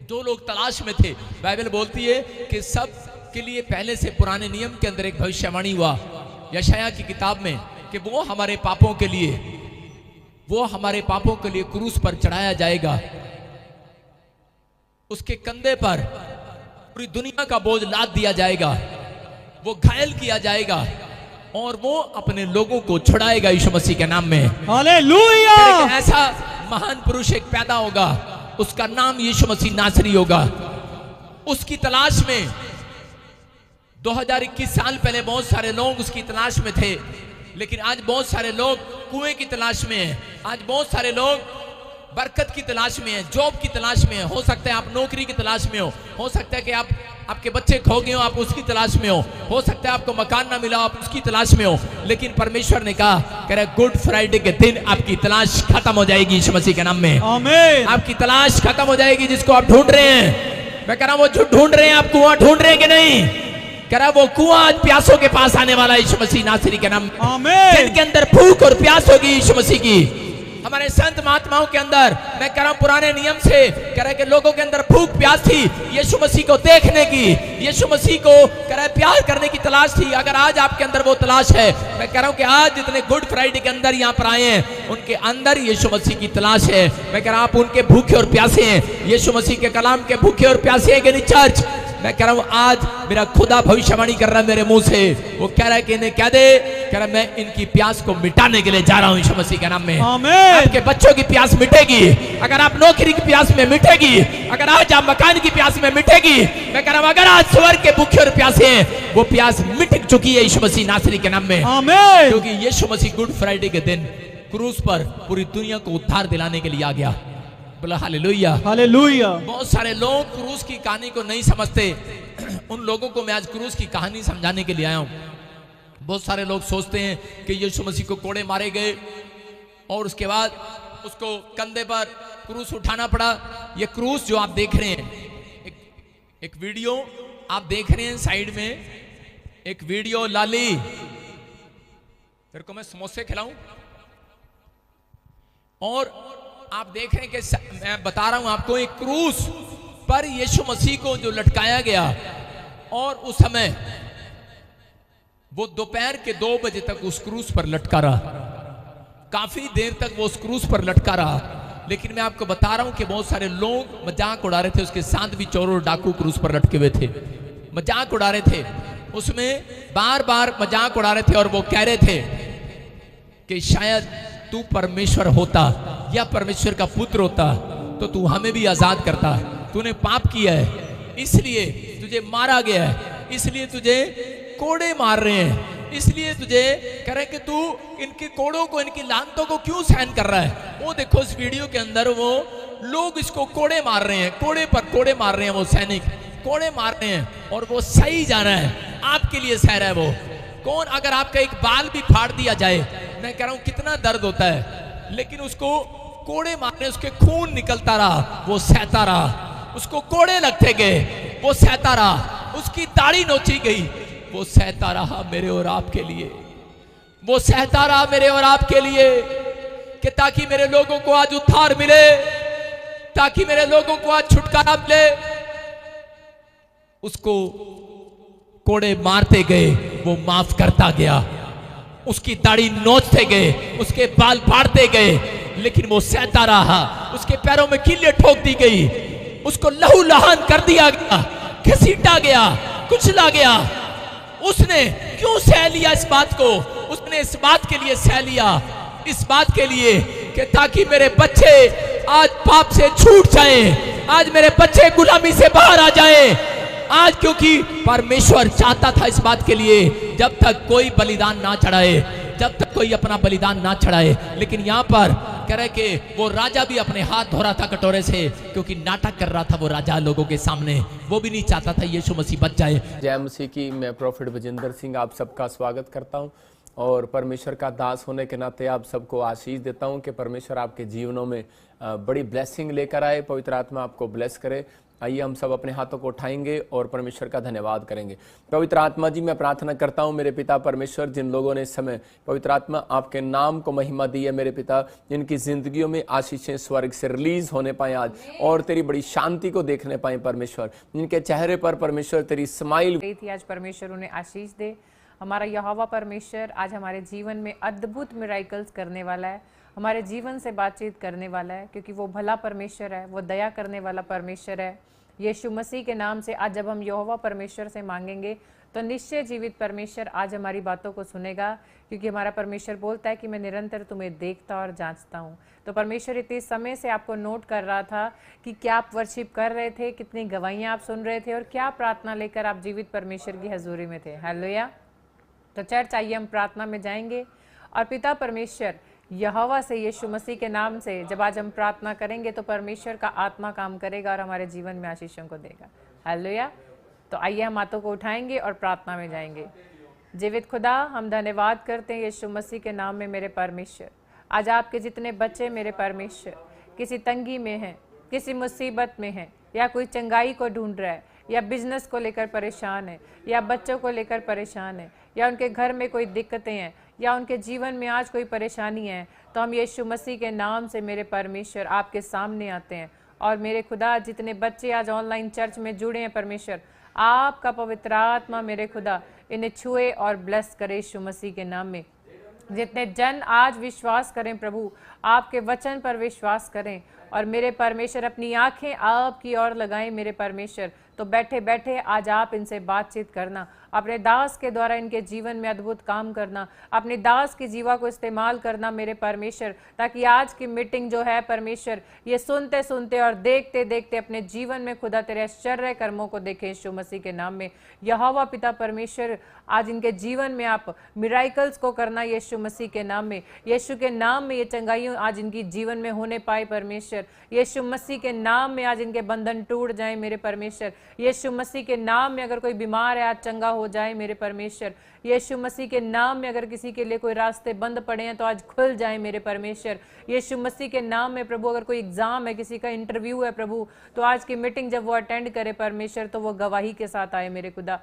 जो लोग तलाश में थे, बाइबल बोलती है कि सब सबके लिए पहले से पुराने नियम के अंदर एक भविष्यवाणी हुआ यशाया की किताब में कि वो हमारे पापों के लिए क्रूस पर चढ़ाया जाएगा, उसके कंधे पर पूरी दुनिया का बोझ लाद दिया जाएगा, वो घायल किया जाएगा और वो अपने लोगों को छुड़ाएगा यीशु मसीह के नाम में। हालेलुया। ऐसा महान पुरुष एक पैदा होगा, उसका नाम यीशु मसीह नासरी होगा। उसकी तलाश में 2021 साल पहले बहुत सारे लोग उसकी तलाश में थे, लेकिन आज बहुत सारे लोग कुएं की तलाश में हैं। आज बहुत सारे लोग बरकत की तलाश में हैं, जॉब की तलाश में हैं। हो सकता है आप नौकरी की तलाश में हो सकता है कि आपके बच्चे खो गए हो, आप उसकी तलाश में हो सकता है आपको मकान ना मिला, आप उसकी तलाश में हो। लेकिन परमेश्वर ने कहा, कह रहा गुड फ्राइडे के दिन आपकी तलाश खत्म हो जाएगी यीशु मसीह के नाम में। आमीन। आपकी तलाश खत्म हो जाएगी, जिसको आप ढूंढ रहे हैं। मैं कह रहा हूं वो ढूंढ रहे हैं, आप कुआं ढूंढ रहे हैं कि नहीं? कह रहा वो कुआं आज प्यासों के पास आने वाला है यीशु मसीह नासरी के नाम में। आमीन। जिनके अंदर भूख और प्यास होगी यीशु मसीह की। हमारे संत महात्माओं के अंदर, मैं कह रहा हूं पुराने नियम से कह रहा है कि लोगों के अंदर भूख प्यास थी यीशु मसीह को देखने की, यीशु मसीह को कह रहा है प्यार करने की तलाश थी। अगर आज आपके अंदर वो तलाश है, मैं कह रहा हूं कि आज जितने गुड फ्राइडे के अंदर यहाँ पर आए हैं, उनके अंदर यीशु मसीह की तलाश है। मैं कह रहा हूं आप उनके भूखे और प्यासे हैं, यीशु मसीह के कलाम के भूखे और प्यासे हैं कि नहीं चर्च? मैं कह रहा हूं आज मेरा खुदा भविष्यवाणी कर रहा है मेरे मुंह से। वो कह रहा है कि इन्हें क्या दे, कह रहा है मैं इनकी प्यास को मिटाने के लिए जा रहा हूं यीशु मसीह के नाम में। आमीन। आपके बच्चों की प्यास मिटेगी, अगर आप नौकरी की प्यास में मिटेगी, अगर आज आप मकान की प्यास में मिटेगी। मैं कह रहा हूं अगर आज स्वर्ग के भूखे और प्यासे हैं, वो प्यास मिट चुकी है यीशु मसीह नासरी के नाम में। आमीन। क्योंकि यीशु मसीह गुड फ्राइडे के दिन क्रूस पर पूरी दुनिया को उद्धार दिलाने के लिए आ गया। बोला हालेलुया। हालेलुया। बहुत सारे लोग क्रूस की कहानी को नहीं समझते। उन लोगों को मैं आज क्रूस की कहानी समझाने के लिए आया हूं। बहुत सारे लोग सोचते हैं कि यीशु मसीह को कोड़े मारे गए और उसके बाद उसको कंधे पर क्रूस उठाना पड़ा। ये क्रूस जो आप देख रहे हैं, एक वीडियो आप देख रहे हैं साइड में, एक वीडियो। लाली तेरे को मैं समोसे खिलाऊं? और आप देख रहे हैं कि मैं बता रहा हूं आपको, एक क्रूस पर यीशु मसीह को जो लटकाया गया, और उस समय वो दोपहर के 2 बजे तक उस क्रूस पर लटका रहा। काफी देर तक वो उस क्रूस पर लटका रहा। लेकिन मैं आपको बता रहा हूं कि बहुत सारे लोग मजाक उड़ा रहे थे, उसके साथ भी चोर और डाकू क्रूस पर लटके हुए थे, मजाक उड़ा रहे थे, उसमें बार बार मजाक उड़ा रहे थे। और वो कह रहे थे कि शायद तू परमेश्वर होता या परमेश्वर का पुत्र होता तो तू हमें भी आजाद करता। तूने पाप किया है इसलिए तुझे मारा गया है, इसलिए तुझे कोड़े मार रहे हैं, इसलिए तुझे कह रहे हैं कि तू इनके कोड़ों को, इनकी लानतों को क्यों सहन कर रहा है। वो देखो इस वीडियो के अंदर वो लोग इसको कोड़े मार रहे हैं, कोड़े पर कोड़े मार रहे हैं, वो सैनिक कोड़े मार रहे हैं और वो सही जा रहा है, आपके लिए सह रहा है वो। कौन, अगर आपका एक बाल भी फाड़ दिया जाए, मैं कह रहा हूं कितना दर्द होता है, लेकिन उसको कोड़े मारने, उसके खून निकलता रहा, वो सहता रहा। उसको कोड़े लगते गए, वो सहता रहा। उसकी दाढ़ी नोची गई, वो सहता रहा मेरे और आपके लिए। वो सहता रहा मेरे और आपके लिए कि ताकि मेरे लोगों को आज उद्धार मिले, ताकि मेरे लोगों को आज छुटकारा मिले। उसको कोड़े मारते गए, वो माफ करता गया। उसकी दाढ़ी नोचते गए, उसके बाल फाड़ते गए, लेकिन वो सहता रहा। उसके पैरों में कीलें ठोक दी गई, उसको लहू लहान कर दिया गया, घसीटा गया, कुचला गया। उसने क्यों सह लिया इस बात को? उसने इस बात के लिए सह लिया, इस बात के लिए कि ताकि मेरे बच्चे आज पाप से छूट जाएं, आज मेरे बच्चे गुलामी से बाहर आ जाएं। आज क्योंकि परमेश्वर चाहता था इस बात के लिए, जब तक कोई बलिदान ना चढ़ाए, जब तक कोई अपना बलिदान ना चढ़ाए। लेकिन यहाँ पर कह रहे कि वो राजा भी अपने हाथ धो रहा था कटोरे से, क्योंकि नाटक कर रहा था वो राजा लोगों के सामने। वो भी नहीं चाहता था यीशु मसीह बच जाए। जय मसीह की। मैं प्रॉफिट विजेंद्र सिंह आप सबका स्वागत करता हूं और परमेश्वर का दास होने के नाते आप सबको आशीष देता हूं कि परमेश्वर आपके जीवनों में बड़ी ब्लेसिंग लेकर आए, पवित्र आत्मा आपको ब्लेस करे। आइए हम सब अपने हाथों को उठाएंगे और परमेश्वर का धन्यवाद करेंगे। पवित्र आत्मा जी, मैं प्रार्थना करता हूं मेरे पिता परमेश्वर, जिन लोगों ने इस समय पवित्र आत्मा आपके नाम को महिमा दी है मेरे पिता, जिनकी जिंदगियों में आशीषें स्वर्ग से रिलीज होने पाए आज और तेरी बड़ी शांति को देखने पाए परमेश्वर, जिनके चेहरे पर परमेश्वर तेरी स्माइल थी, आज परमेश्वर उन्हें आशीष दे। हमारा यहोवा परमेश्वर आज हमारे जीवन में अद्भुत मिराकल्स करने वाला है, हमारे जीवन से बातचीत करने वाला है, क्योंकि वो भला परमेश्वर है, वो दया करने वाला परमेश्वर है। यीशु मसीह के नाम से आज जब हम यहोवा परमेश्वर से मांगेंगे तो निश्चय जीवित परमेश्वर आज हमारी बातों को सुनेगा, क्योंकि हमारा परमेश्वर बोलता है कि मैं निरंतर तुम्हें देखता और जांचता हूँ। तो परमेश्वर इतने समय से आपको नोट कर रहा था कि क्या आप वर्शिप कर रहे थे, कितनी गवाहियाँ आप सुन रहे थे और क्या प्रार्थना लेकर आप जीवित परमेश्वर की हजूरी में थे। हालेलुया। तो चर्च आइए हम प्रार्थना में जाएंगे और पिता परमेश्वर यहोवा से यीशु मसीह के नाम से जब आज हम प्रार्थना करेंगे तो परमेश्वर का आत्मा काम करेगा और हमारे जीवन में आशीषों को देगा। हालेलुया। तो आइए हम हाथों को उठाएंगे और प्रार्थना में जाएंगे। जीवित खुदा, हम धन्यवाद करते हैं यीशु मसीह के नाम में मेरे परमेश्वर। आज आपके जितने बच्चे मेरे परमेश्वर किसी तंगी में हैं, किसी मुसीबत में हैं, या कोई चंगाई को ढूंढ रहा है, या बिजनेस को लेकर परेशान है, या बच्चों को लेकर परेशान है, या उनके घर में कोई दिक्कतें हैं, या उनके जीवन में आज कोई परेशानी है, तो हम यीशु मसीह के नाम से मेरे परमेश्वर आपके सामने आते हैं। और मेरे खुदा, जितने बच्चे आज ऑनलाइन चर्च में जुड़े हैं परमेश्वर, आपका पवित्र आत्मा मेरे खुदा इन्हें छुए और ब्लेस करे यीशु मसीह के नाम में। जितने जन आज विश्वास करें प्रभु, आपके वचन पर विश्वास करें और मेरे परमेश्वर अपनी आंखें आपकी ओर लगाएं मेरे परमेश्वर, तो बैठे बैठे आज आप इनसे बातचीत करना, अपने दास के द्वारा इनके जीवन में अद्भुत काम करना, अपने दास की जीवा को इस्तेमाल करना मेरे परमेश्वर, ताकि आज की मीटिंग जो है परमेश्वर, ये सुनते सुनते और देखते देखते अपने जीवन में खुदा तेरे आश्चर्य कर्मों को देखें यीशु मसीह के नाम में। यहोवा पिता परमेश्वर, आज इनके जीवन में आप मिराकल्स को करना यीशु मसीह के नाम में। यीशु के नाम में ये चंगाइयों आज इनकी जीवन में होने पाए परमेश्वर। यीशु मसीह के नाम में आज इनके बंधन टूट जाए मेरे परमेश्वर। यीशु मसीह के नाम में अगर कोई बीमार है आज चंगा हो जाए मेरे परमेश्वर। यीशु मसीह के नाम में अगर किसी के लिए कोई रास्ते बंद पड़े हैं तो आज खुल जाए मेरे परमेश्वर। यीशु मसीह के नाम में प्रभु, अगर कोई एग्जाम है, किसी का इंटरव्यू है प्रभु, तो आज की मीटिंग जब वो अटेंड करे परमेश्वर, तो वो गवाही के साथ आए मेरे खुदा।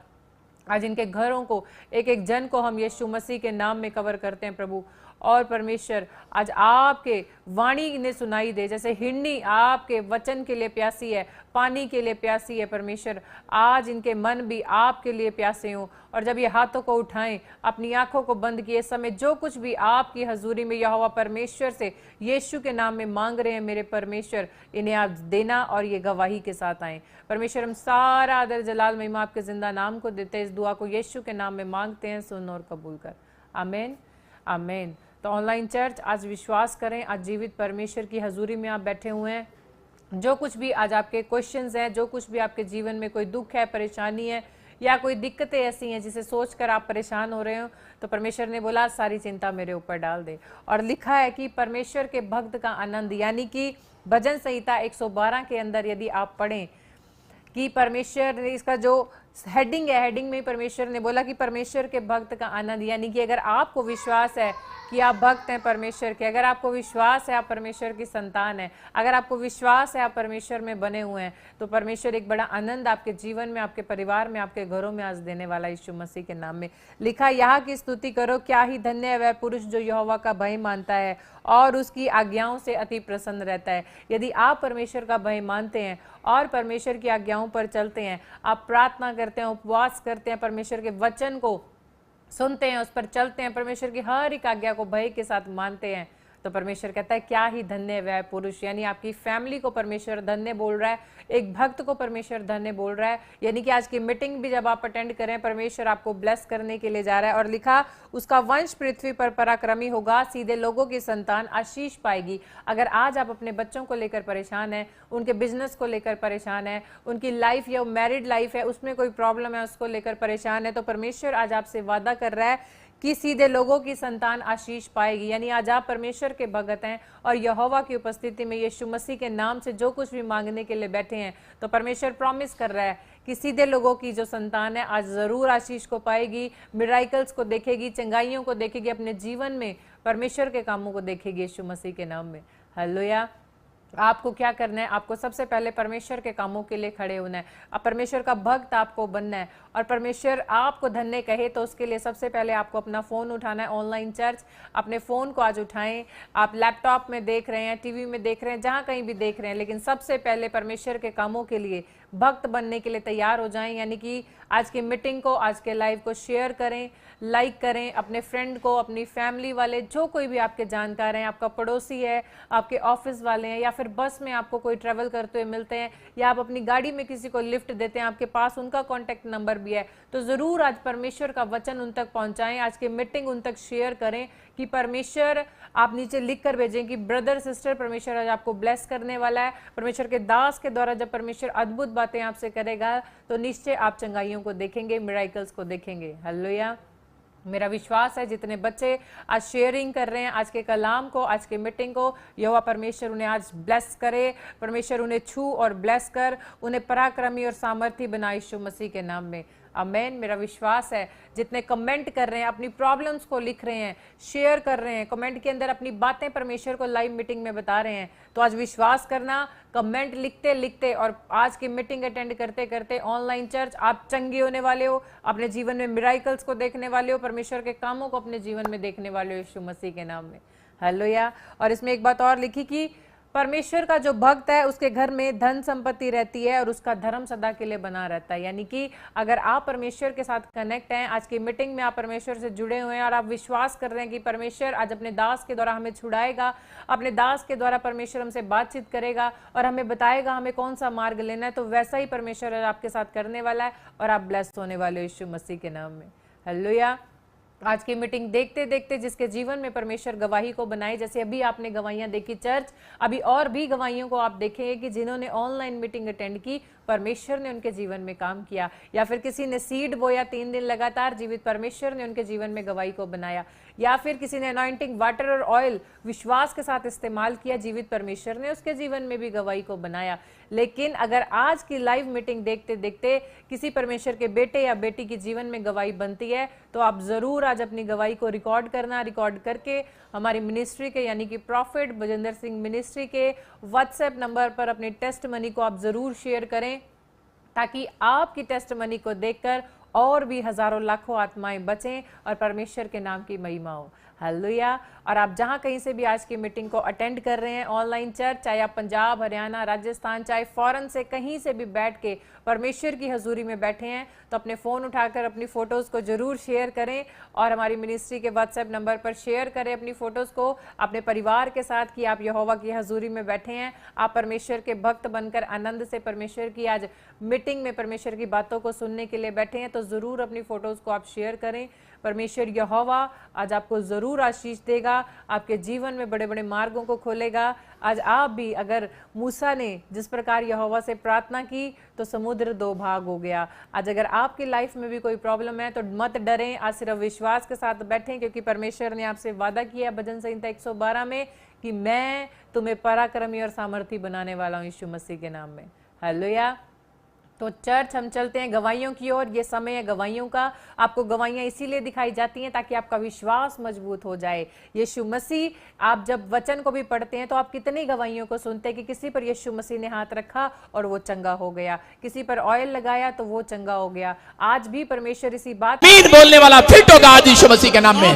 आज इनके घरों को, एक एक जन को हम यीशु मसीह के नाम में कवर करते हैं प्रभु। और परमेश्वर, आज आपके वाणी इन्हें सुनाई दे, जैसे हिरनी आपके वचन के लिए प्यासी है, पानी के लिए प्यासी है परमेश्वर, आज इनके मन भी आपके लिए प्यासे हों। और जब ये हाथों को उठाएं, अपनी आंखों को बंद किए समय जो कुछ भी आपकी हजूरी में यहोवा परमेश्वर से यीशु के नाम में मांग रहे हैं मेरे परमेश्वर, इन्हें आप देना और ये गवाही के साथ आए परमेश्वर। हम सारा आदर जलाल महिमा आपके जिंदा नाम को देते हैं। इस दुआ को यीशु के नाम में मांगते हैं, सुन और कबूल कर। आमीन आमीन। तो ऑनलाइन चर्च, आज विश्वास करें, आज जीवित परमेश्वर की हजूरी में आप बैठे हुए हैं। जो कुछ भी आज आपके क्वेश्चंस हैं, जो कुछ भी आपके जीवन में कोई दुख है, परेशानी है, या कोई दिक्कतें ऐसी हैं जिसे सोचकर आप परेशान हो रहे हो, तो परमेश्वर ने बोला सारी चिंता मेरे ऊपर डाल दे। और लिखा है कि परमेश्वर के भक्त का आनंद, यानी कि भजन संहिता 112 के अंदर यदि आप पढ़ें कि परमेश्वर ने, इसका जो हेडिंग है, हेडिंग में परमेश्वर ने बोला कि परमेश्वर के भक्त का आनंद, यानी कि अगर आपको विश्वास है कि आप भक्त हैं परमेश्वर के, अगर आपको विश्वास है आप परमेश्वर की संतान है, अगर आपको विश्वास है आप परमेश्वर में बने हुए हैं, तो परमेश्वर एक बड़ा आनंद आपके जीवन में, आपके परिवार में, आपके घरों में आज देने वाला यीशु मसीह के नाम में। लिखा, यहाँ की स्तुति करो, क्या ही धन्य है वह पुरुष जो यहोवा का भय मानता है और उसकी आज्ञाओं से अति प्रसन्न रहता है। यदि आप परमेश्वर का भय मानते हैं और परमेश्वर की आज्ञाओं पर चलते हैं, आप प्रार्थना करते हैं, उपवास करते हैं, परमेश्वर के वचन को सुनते हैं, उस पर चलते हैं, परमेश्वर की हर एक आज्ञा को भय के साथ मानते हैं, तो परमेश्वर कहता है क्या ही धन्य है वह पुरुष। यानी आपकी फैमिली को परमेश्वर धन्य बोल रहा है, एक भक्त को परमेश्वर धन्य बोल रहा है। यानी कि आज की मीटिंग भी जब आप अटेंड करें, परमेश्वर आपको ब्लेस करने के लिए जा रहा है। और लिखा, उसका वंश पृथ्वी पर पराक्रमी होगा, सीधे लोगों की संतान आशीष पाएगी। अगर आज आप अपने बच्चों को लेकर परेशान हैं, उनके बिजनेस को लेकर परेशान है, उनकी लाइफ या मैरिड लाइफ है उसमें कोई प्रॉब्लम है, उसको लेकर परेशान है, तो परमेश्वर आज आपसे वादा कर रहा है कि सीधे लोगों की संतान आशीष पाएगी। यानी आज आप परमेश्वर के भगत हैं और यहोवा की उपस्थिति में यीशु मसीह के नाम से जो कुछ भी मांगने के लिए बैठे हैं, तो परमेश्वर प्रॉमिस कर रहा है कि सीधे लोगों की जो संतान है आज जरूर आशीष को पाएगी, मिराकल्स को देखेगी, चंगाइयों को देखेगी, अपने जीवन में परमेश्वर के कामों को देखेगी यीशु मसीह के नाम में। हालेलुया। आपको क्या करना है, आपको सबसे पहले परमेश्वर के कामों के लिए खड़े होना है। अब परमेश्वर का भक्त आपको बनना है और परमेश्वर आपको धन्य कहे तो उसके लिए सबसे पहले आपको अपना फ़ोन उठाना है। ऑनलाइन चर्च, अपने फ़ोन को आज उठाएं। आप लैपटॉप में देख रहे हैं, टीवी में देख रहे हैं, जहाँ कहीं भी देख रहे हैं, लेकिन सबसे पहले परमेश्वर के कामों के लिए भक्त बनने के लिए तैयार हो जाएं। यानी कि आज की मीटिंग को, आज के लाइव को शेयर करें, लाइक करें, अपने फ्रेंड को, अपनी फैमिली वाले, जो कोई भी आपके जानकार हैं, आपका पड़ोसी है, आपके ऑफिस वाले हैं, या फिर बस में आपको कोई ट्रैवल करते हुए मिलते हैं, या आप अपनी गाड़ी में किसी को लिफ्ट देते हैं, आपके पास उनका कॉन्टैक्ट नंबर भी है, तो ज़रूर आज परमेश्वर का वचन उन तक पहुंचाएं। आज की मीटिंग उन तक शेयर करें कि परमेश्वर, आप नीचे लिख कर भेजें कि ब्रदर सिस्टर, परमेश्वर आज आपको ब्लेस करने वाला है। परमेश्वर के दास के द्वारा जब परमेश्वर अद्भुत बातें आपसे करेगा तो निश्चय आप चंगाइयों को देखेंगे, मिराइकल्स को देखेंगे। हालेलुया। मेरा विश्वास है जितने बच्चे आज शेयरिंग कर रहे हैं आज के कलाम को, आज के मीटिंग को, यहोवा परमेश्वर उन्हें आज ब्लेस करे, परमेश्वर उन्हें छू और ब्लेस कर, उन्हें पराक्रमी और सामर्थी बनाए यीशु मसीह के नाम में। आमेन। मेरा विश्वास है जितने कमेंट कर रहे हैं, अपनी प्रॉब्लम्स को लिख रहे हैं, शेयर कर रहे हैं, कमेंट के अंदर अपनी बातें परमेश्वर को लाइव मीटिंग में बता रहे हैं, तो आज विश्वास करना, कमेंट लिखते लिखते और आज की मीटिंग अटेंड करते करते ऑनलाइन चर्च आप चंगे होने वाले हो, अपने जीवन में मिराइकल्स को देखने वाले हो, परमेश्वर के कामों को अपने जीवन में देखने वाले हो यीशु मसीह के नाम में। हालेलुया। और इसमें एक बात और लिखी कि परमेश्वर का जो भक्त है उसके घर में धन संपत्ति रहती है और उसका धर्म सदा के लिए बना रहता है। यानी कि अगर आप परमेश्वर के साथ कनेक्ट हैं, आज की मीटिंग में आप परमेश्वर से जुड़े हुए हैं और आप विश्वास कर रहे हैं कि परमेश्वर आज अपने दास के द्वारा हमें छुड़ाएगा, अपने दास के द्वारा परमेश्वर हमसे बातचीत करेगा और हमें बताएगा हमें कौन सा मार्ग लेना है, तो वैसा ही परमेश्वर आपके साथ करने वाला है और आप ब्लेस्ड होने वाले हो यीशु मसीह के नाम में। हालेलुया। आज की मीटिंग देखते देखते जिसके जीवन में परमेश्वर गवाही को बनाए, जैसे अभी आपने गवाहियां देखी चर्च, अभी और भी गवाहियों को आप देखेंगे कि जिन्होंने ऑनलाइन मीटिंग अटेंड की, परमेश्वर ने उनके जीवन में काम किया, या फिर किसी ने सीड बोया 3 दिन लगातार, जीवित परमेश्वर ने उनके जीवन में गवाही को बनाया, या फिर किसी ने अनॉइंटिंग वाटर और ऑयल विश्वास के साथ इस्तेमाल किया, जीवित परमेश्वर ने उसके जीवन में भी गवाही को बनाया। लेकिन अगर आज की लाइव मीटिंग देखते देखते किसी परमेश्वर के बेटे या बेटी के जीवन में गवाही बनती है, तो आप जरूर आज अपनी गवाही को रिकॉर्ड करना, रिकॉर्ड करके हमारी मिनिस्ट्री के यानी कि प्रॉफिट बजिंदर सिंह मिनिस्ट्री के व्हाट्सएप नंबर पर अपने टेस्टमनी को आप जरूर शेयर करें, ताकि आपकी टेस्टमनी को देखकर और भी हजारों लाखों आत्माएं बचें और परमेश्वर के नाम की महिमा हो। हालेलुया। और आप जहां कहीं से भी आज की मीटिंग को अटेंड कर रहे हैं ऑनलाइन चर्च, चाहे आप पंजाब, हरियाणा, राजस्थान, चाहे फॉरेन से कहीं से भी बैठ के परमेश्वर की हजूरी में बैठे हैं, तो अपने फ़ोन उठाकर अपनी फ़ोटोज़ को ज़रूर शेयर करें और हमारी मिनिस्ट्री के व्हाट्सएप नंबर पर शेयर करें अपनी फ़ोटोज़ को अपने परिवार के साथ कि आप यहोवा की हजूरी में बैठे हैं, आप परमेश्वर के भक्त बनकर आनंद से परमेश्वर की आज मीटिंग में परमेश्वर की बातों को सुनने के लिए बैठे हैं, तो ज़रूर अपनी फ़ोटोज़ को आप शेयर करें। परमेश्वर यहोवा आज आपको ज़रूर आशीष देगा, आपके जीवन में बड़े बड़े मार्गों को खोलेगा। आज आप भी, अगर मूसा ने जिस प्रकार यहोवा से प्रार्थना की तो समुद्र 2 भाग हो गया, आज अगर आपकी लाइफ में भी कोई प्रॉब्लम है तो मत डरें, आज सिर्फ विश्वास के साथ बैठें, क्योंकि परमेश्वर ने आपसे वादा किया भजन संहिता 112 में कि मैं तुम्हें पराक्रमी और सामर्थी बनाने वाला हूँ यीशु मसीह के नाम में। हालेलुया। तो चर्च हम चलते हैं गवाहियों की ओर। ये समय है गवाहियों का। आपको गवाहियां इसीलिए दिखाई जाती हैं ताकि आपका विश्वास मजबूत हो जाए। यीशु मसीह, आप जब वचन को भी पढ़ते हैं तो आप कितनी गवाहियों को सुनते हैं कि किसी पर यीशु मसीह ने हाथ रखा और वो चंगा हो गया, किसी पर ऑयल लगाया तो वो चंगा हो गया। आज भी परमेश्वर इसी बात बोलने वाला फिट होगा आज यीशु मसीह के नाम में।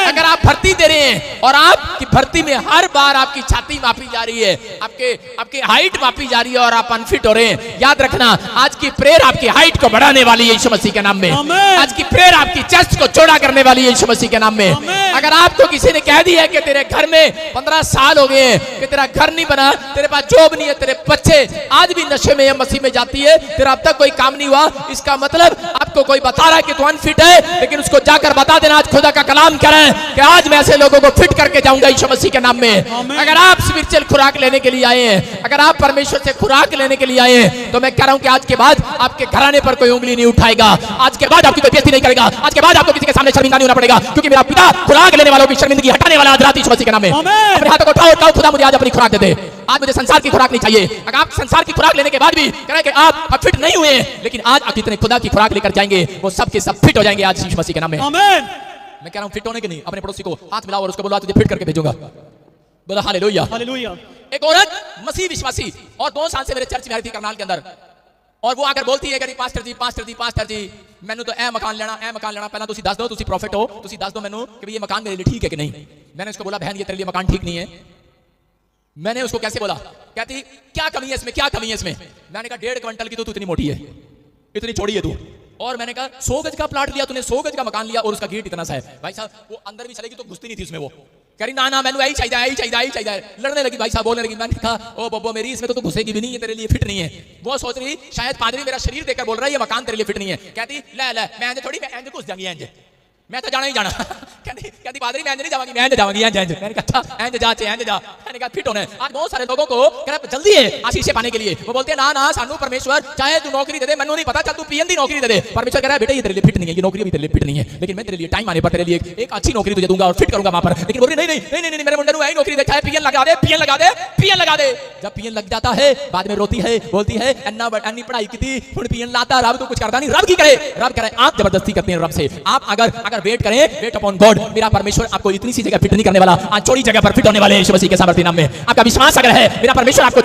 अगर आप भर्ती दे रहे हैं और आपकी भर्ती में हर बार आपकी छाती मापी जा रही है, आपके हाइट मापी जा रही है और आप अनफिट हो रहे हैं, याद रखना आज की प्रेयर आपकी हाइट को बढ़ाने वाली है यीशु मसीह के नाम में। आज की प्रेयर आपकी चेस्ट को चौड़ा करने वाली है यीशु मसीह के नाम में। अगर आपको किसी ने कह दिया कि तेरे घर में 15 साल हो गए हैं कि तेरा घर नहीं बना, तेरे पास जॉब नहीं है, तेरे बच्चे आज भी नशे में या मसीह में जाती है, तेरा अब तक कोई काम नहीं हुआ, इसका मतलब आपको कोई बता रहा है कि तू अनफिट है, लेकिन उसको जाकर बता देना आज खुदा का कलाम कह रहा है कि आज मैं ऐसे लोगों को फिट करके जाऊंगा यीशु मसीह के नाम में। अगर आप स्पिरिचुअल खुराक लेने के लिए आए हैं, अगर आप परमेश्वर से खुराक लेने के लिए आए हैं, तो मैं कह रहा हूं कि आज के बाद आपके घराने पर कोई उंगली नहीं उठाएगा, आज के बाद आपकी कोई बेइज्जती नहीं करेगा, आज के बाद आपको किसी के सामने शर्मिंदा नहीं होना पड़ेगा, क्योंकि मेरा पिता खुराक लेने वालों की शर्मिंदगी हटाने वाला आज रात यीशु मसीह के नाम में। अपने हाथों को उठाओ, उठाओ, खुदा मुझे आज अपनी खुराक दे दे। आज मुझे संसार की खुराक नहीं चाहिए। अगर आप संसार की खुराक लेने के बाद भी कह रहे हैं कि आप फिट नहीं हुए, लेकिन आज आप जितने खुदा की खुराक लेकर जाएंगे वो सब के सब फिट हो जाएंगे आज यीशु मसीह के नाम में। मैं कह रहा हूं फिट होने के नहीं, अपने पड़ोसी को हाथ मिलाओ और उसको बोलो तुझे फिट करके भेजूंगा। बोला हालेलुया। एक औरत मसीह विश्वासी और 2 साल से मेरे चर्च में आई थी करनाल के अंदर, और वो आकर बोलती है कि पास्टर जी पास्टर जी पास्टर जी मैंने तो ए मकान लेना पहला तुसी दस दो, तुसी प्रॉफिट हो, तुसी दस दो मैनू कि ये मकान मेरे लिए ठीक है कि नहीं। मैंने उसको बोला बहन ये तेरे लिए मकान ठीक नहीं है। मैंने उसको कैसे बोला, कहती क्या कमी है इसमें, क्या कमी है इसमें। मैंने कहा 1.5 क्विंटल की तो तू इतनी मोटी है, इतनी चौड़ी है तू, और मैंने कहा 100 गज का प्लाट लिया तूने, 100 गज का मकान लिया और उसका गेट इतना सा है। भाई साहब वो अंदर भी चलेगी तो घुसती नहीं थी उसमें, वो कह रही ना मैंने यही चाहिए। लड़ने लगी भाई साहब, बोलने लगी। मैंने कहा ओ बब्बो मेरी इसमें तो घुसेगी भी नहीं, ये तेरे लिए फिट नहीं है। वो सोच रही शायद पादरी मेरा शरीर देखकर बोल रहा है ये मकान तेरे लिए फिट नहीं है। कहती ले मैं थोड़ी मैं घुस जाऊंगी इंज, मैं तो जाना ही जाना। कहती पादरी मैं नहीं जाऊंगी, मैं जाऊंगी इंज। मैंने कहा अच्छा इंज जा। मैंने कहा फिट होना है। आज बहुत सारे लोगों को जल्दी है आशीष पाने के लिए, वो बोलते हैं ना सानू परमेश्वर चाहे तू नौकरी दे दे, मैंने नहीं पता, चल तू पीएन दी नौकरी दे दे। परमेश्वर कह रहा है बेटा ये तेरे लिए फिट नहीं है, ये नौकरी भी तेरे लिए फिट नहीं है, लेकिन मैं तेरे लिए टाइम आने पर तेरे लिए एक अच्छी नौकरी तुझे दूंगा और फिट करूंगा वहां पर। लेकिन बोल रही नहीं मेरे मुंडे नूं नौकरी दे, चाहे पीएन लगा दे, पीएन लगा दे। जब पीएन लग जाता है बाद में रोती है, बोलती है अन्नी पढ़ाई की थी हुण पीएन लाता, रब तो कुछ करता नहीं। रब की करे, रब करे आप जबरदस्ती करते हैं रब से। आप अगर वेट करें, वेट अपॉन गॉड, मेरा परमेश्वर आपको इतनी सी जगह फिट नहीं करने वाला, आज चौड़ी जगह पर फिट होने वाले यीशु मसीह के सामर्थ्य नाम में। आपका विश्वास अगर है, मेरा परमेश्वर आपको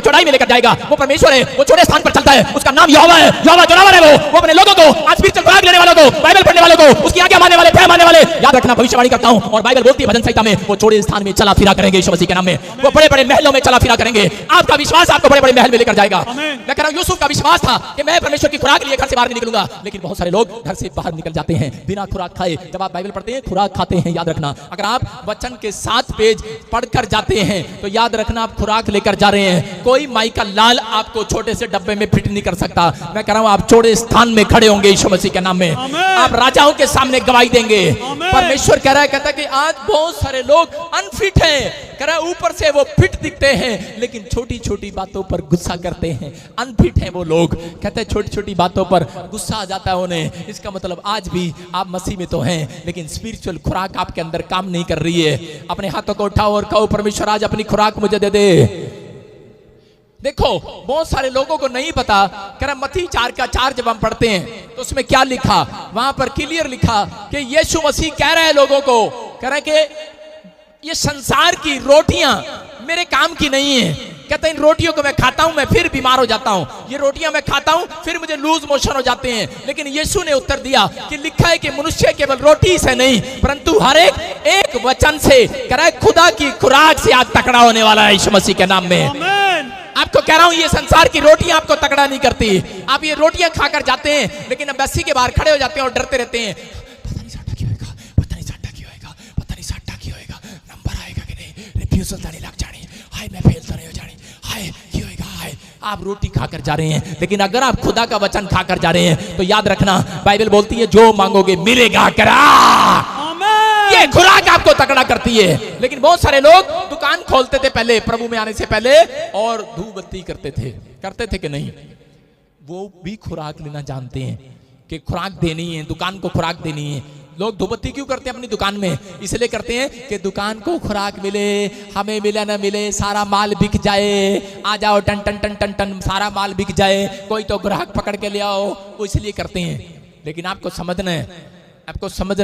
चौड़ाई में लेकर जाएगा। वो परमेश्वर है, वो छोटे स्थान पर चलता है, उसका नाम यहोवा है, यहोवा जोरावर है। वो अपने लोगों को आज स्पिरिचुअल खुराक लेने वालों को, बाइबल पढ़ने वालों को, उसकी आज्ञा मानने वाले, भय मानने वाले, याद रखना भविष्यवाणी करता हूं और बाइबल बोलती है भजन संहिता में वो छोटे स्थान में चला फिरा करेंगे यीशु मसीह के नाम में। वो बड़े-बड़े महलों में चला फिरा करेंगे। आपका विश्वास आपको बड़े-बड़े महल में लेकर जाएगा। मैं कह रहा हूं यूसुफ का विश्वास था कि मैं परमेश्वर की खुराक लिए घर से बाहर नहीं निकलूंगा, लेकिन बहुत सारे लोग घर से बाहर निकल जाते हैं बिना खुराक खाए। जब आप बाइबल पढ़ते हैं खुराक खाते हैं, याद रखना अगर आप वचन के 7 पेज पढ़कर जाते हैं तो याद रखना आप खुराक लेकर जा रहे हैं। कोई माई का लाल आपको छोटे से डब्बे में फिट नहीं कर सकता। मैं कह रहा हूं आप चौड़े स्थान में खड़े होंगे यीशु मसीह के नाम में, आप राजाओं के सामने गवाही देंगे। परमेश्वर कह रहा है, कहता है कि आज बहुत सारे लोग अनफिट हैं, कह रहा है ऊपर से वो फिट दिखते हैं लेकिन छोटी छोटी बातों पर गुस्सा करते हैं। अनफिट हैं वो लोग, कहते हैं छोटी छोटी बातों पर गुस्सा आ जाता है उन्हें। इसका मतलब आज भी आप मसीह में तो हैं लेकिन स्पिरिचुअल खुराक आपके अंदर काम नहीं कर रही है। अपने हाथों को उठाओ और कहो परमेश्वर आज अपनी खुराक मुझे दे दे। देखो बहुत सारे लोगों को नहीं पता, कह रहा मत्ती 4:4 जब हम पढ़ते हैं तो उसमें क्या लिखा, वहां पर क्लियर लिखा कि यीशु मसीह कह रहे हैं लोगों को, कह रहे कि ये संसार की रोटियां मेरे काम की नहीं है। कहते हैं इन रोटियों को मैं खाता हूं मैं फिर बीमार हो जाता हूं, ये रोटियां मैं खाता हूं फिर मुझे लूज मोशन हो जाते हैं। लेकिन यीशु ने उत्तर दिया कि लिखा है कि मनुष्य केवल रोटी से नहीं परंतु हर एक वचन से, कह रहा है खुदा की खुराक से आज तकड़ा होने वाला है यीशु मसीह के नाम में। आपको कह रहा हूं ये संसार की रोटियां आपको तगड़ा नहीं करती। आप ये रोटियां खाकर जाते हैं लेकिन एम्बेसी के बाहर खड़े हो जाते हैं और डरते रहते हैं, पता नहीं साटा क्यों होगा, पता नहीं साटा क्यों होगा, पता नहीं साटा क्यों होगा, नंबर आएगा कि नहीं, रिफ्यूजल जाने लग जानी, हाय मैं फेल तो नहीं हो जानी, हाय क्यों होगा, हाय। आप रोटी खाकर जा रहे हैं लेकिन अगर आप खुदा का वचन खाकर जा रहे हैं तो याद रखना बाइबल बोलती है जो मांगोगे मिलेगा। करा ये खुराक आपको तगड़ा करती है। लेकिन बहुत सारे लोग दुकान खोलते थे पहले प्रभु में आने से पहले और धूप बत्ती करते थे कि नहीं, वो भी खुराक लेना जानते हैं कि खुराक देनी है, दुकान को खुराक देनी है। लोग धूपबत्ती क्यों करते हैं अपनी दुकान में, इसलिए करते हैं कि दुकान को खुराक मिले, हमें मिले ना मिले सारा माल बिक जाए, आ जाओ टन टन टन टन टन सारा माल बिक जाए, कोई तो ग्राहक पकड़ के ले आओ, वो इसलिए करते हैं। लेकिन आपको समझना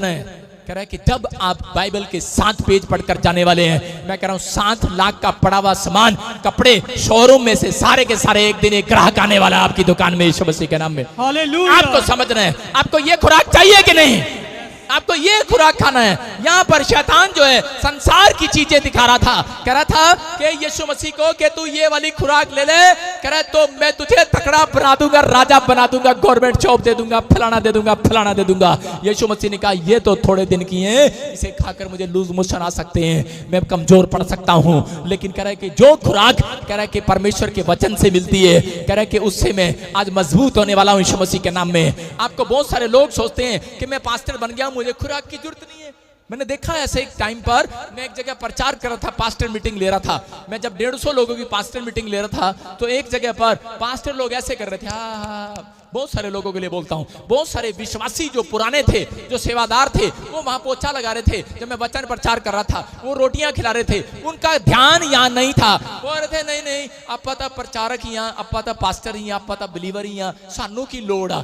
है कह रहा है कि जब आप बाइबल के 7 पेज पढ़कर जाने वाले हैं, मैं कह रहा हूं 7 लाख का पड़ा हुआ सामान कपड़े शोरूम में से सारे के सारे एक दिन एक ग्राहक आने वाला है आपकी दुकान में यीशु मसीह के नाम में। हालेलुया। आपको समझना है, आपको ये खुराक चाहिए कि नहीं, आपको ये खुराक खाना है। यहाँ पर शैतान जो है संसार की चीजें दिखा रहा था, कह रहा था कि यीशु मसीह को कि तू ये वाली खुराक ले ले, कह रहा तो मैं तुझे तकड़ा बना दूंगा, राजा बना दूंगा, गवर्नमेंट जॉब दे दूंगा, फलाना दे दूंगा। यीशु मसीह ने कहा ये तो थोड़े दिन की है, इसे खाकर मुझे लूज मोशन आ सकते हैं, मैं कमजोर पड़ सकता हूँ। लेकिन कह रहा है कि जो खुराक कह रहा है कि परमेश्वर के वचन से मिलती है, कह रहा है कि उससे मैं आज मजबूत होने वाला हूँ यीशु मसीह के नाम में। आपको बहुत सारे लोग सोचते हैं कि मैं पास्टर बन गया, मुझे खुराक की जरूरत नहीं है। मैंने देखा ऐसे एक टाइम पर मैं एक जगह प्रचार कर रहा था, पास्टर मीटिंग ले रहा था। मैं जब 150 लोगों की पास्टर मीटिंग ले रहा था तो एक जगह पर पास्टर लोग ऐसे कर रहे थे, बहुत सारे लोगों के लिए बोलता हूँ, बहुत सारे विश्वासी जो पुराने थे, जो सेवादार थे, वो वहां पोछा लगा रहे थे। जब मैं वचन प्रचार कर रहा था वो रोटियां खिला रहे थे, उनका ध्यान यहाँ नहीं था। वो रहे थे नहीं आपा तो प्रचारक ही, आपा तो पास्टर ही, आपा तो बिलीवर ही, सानू की लोड़ आ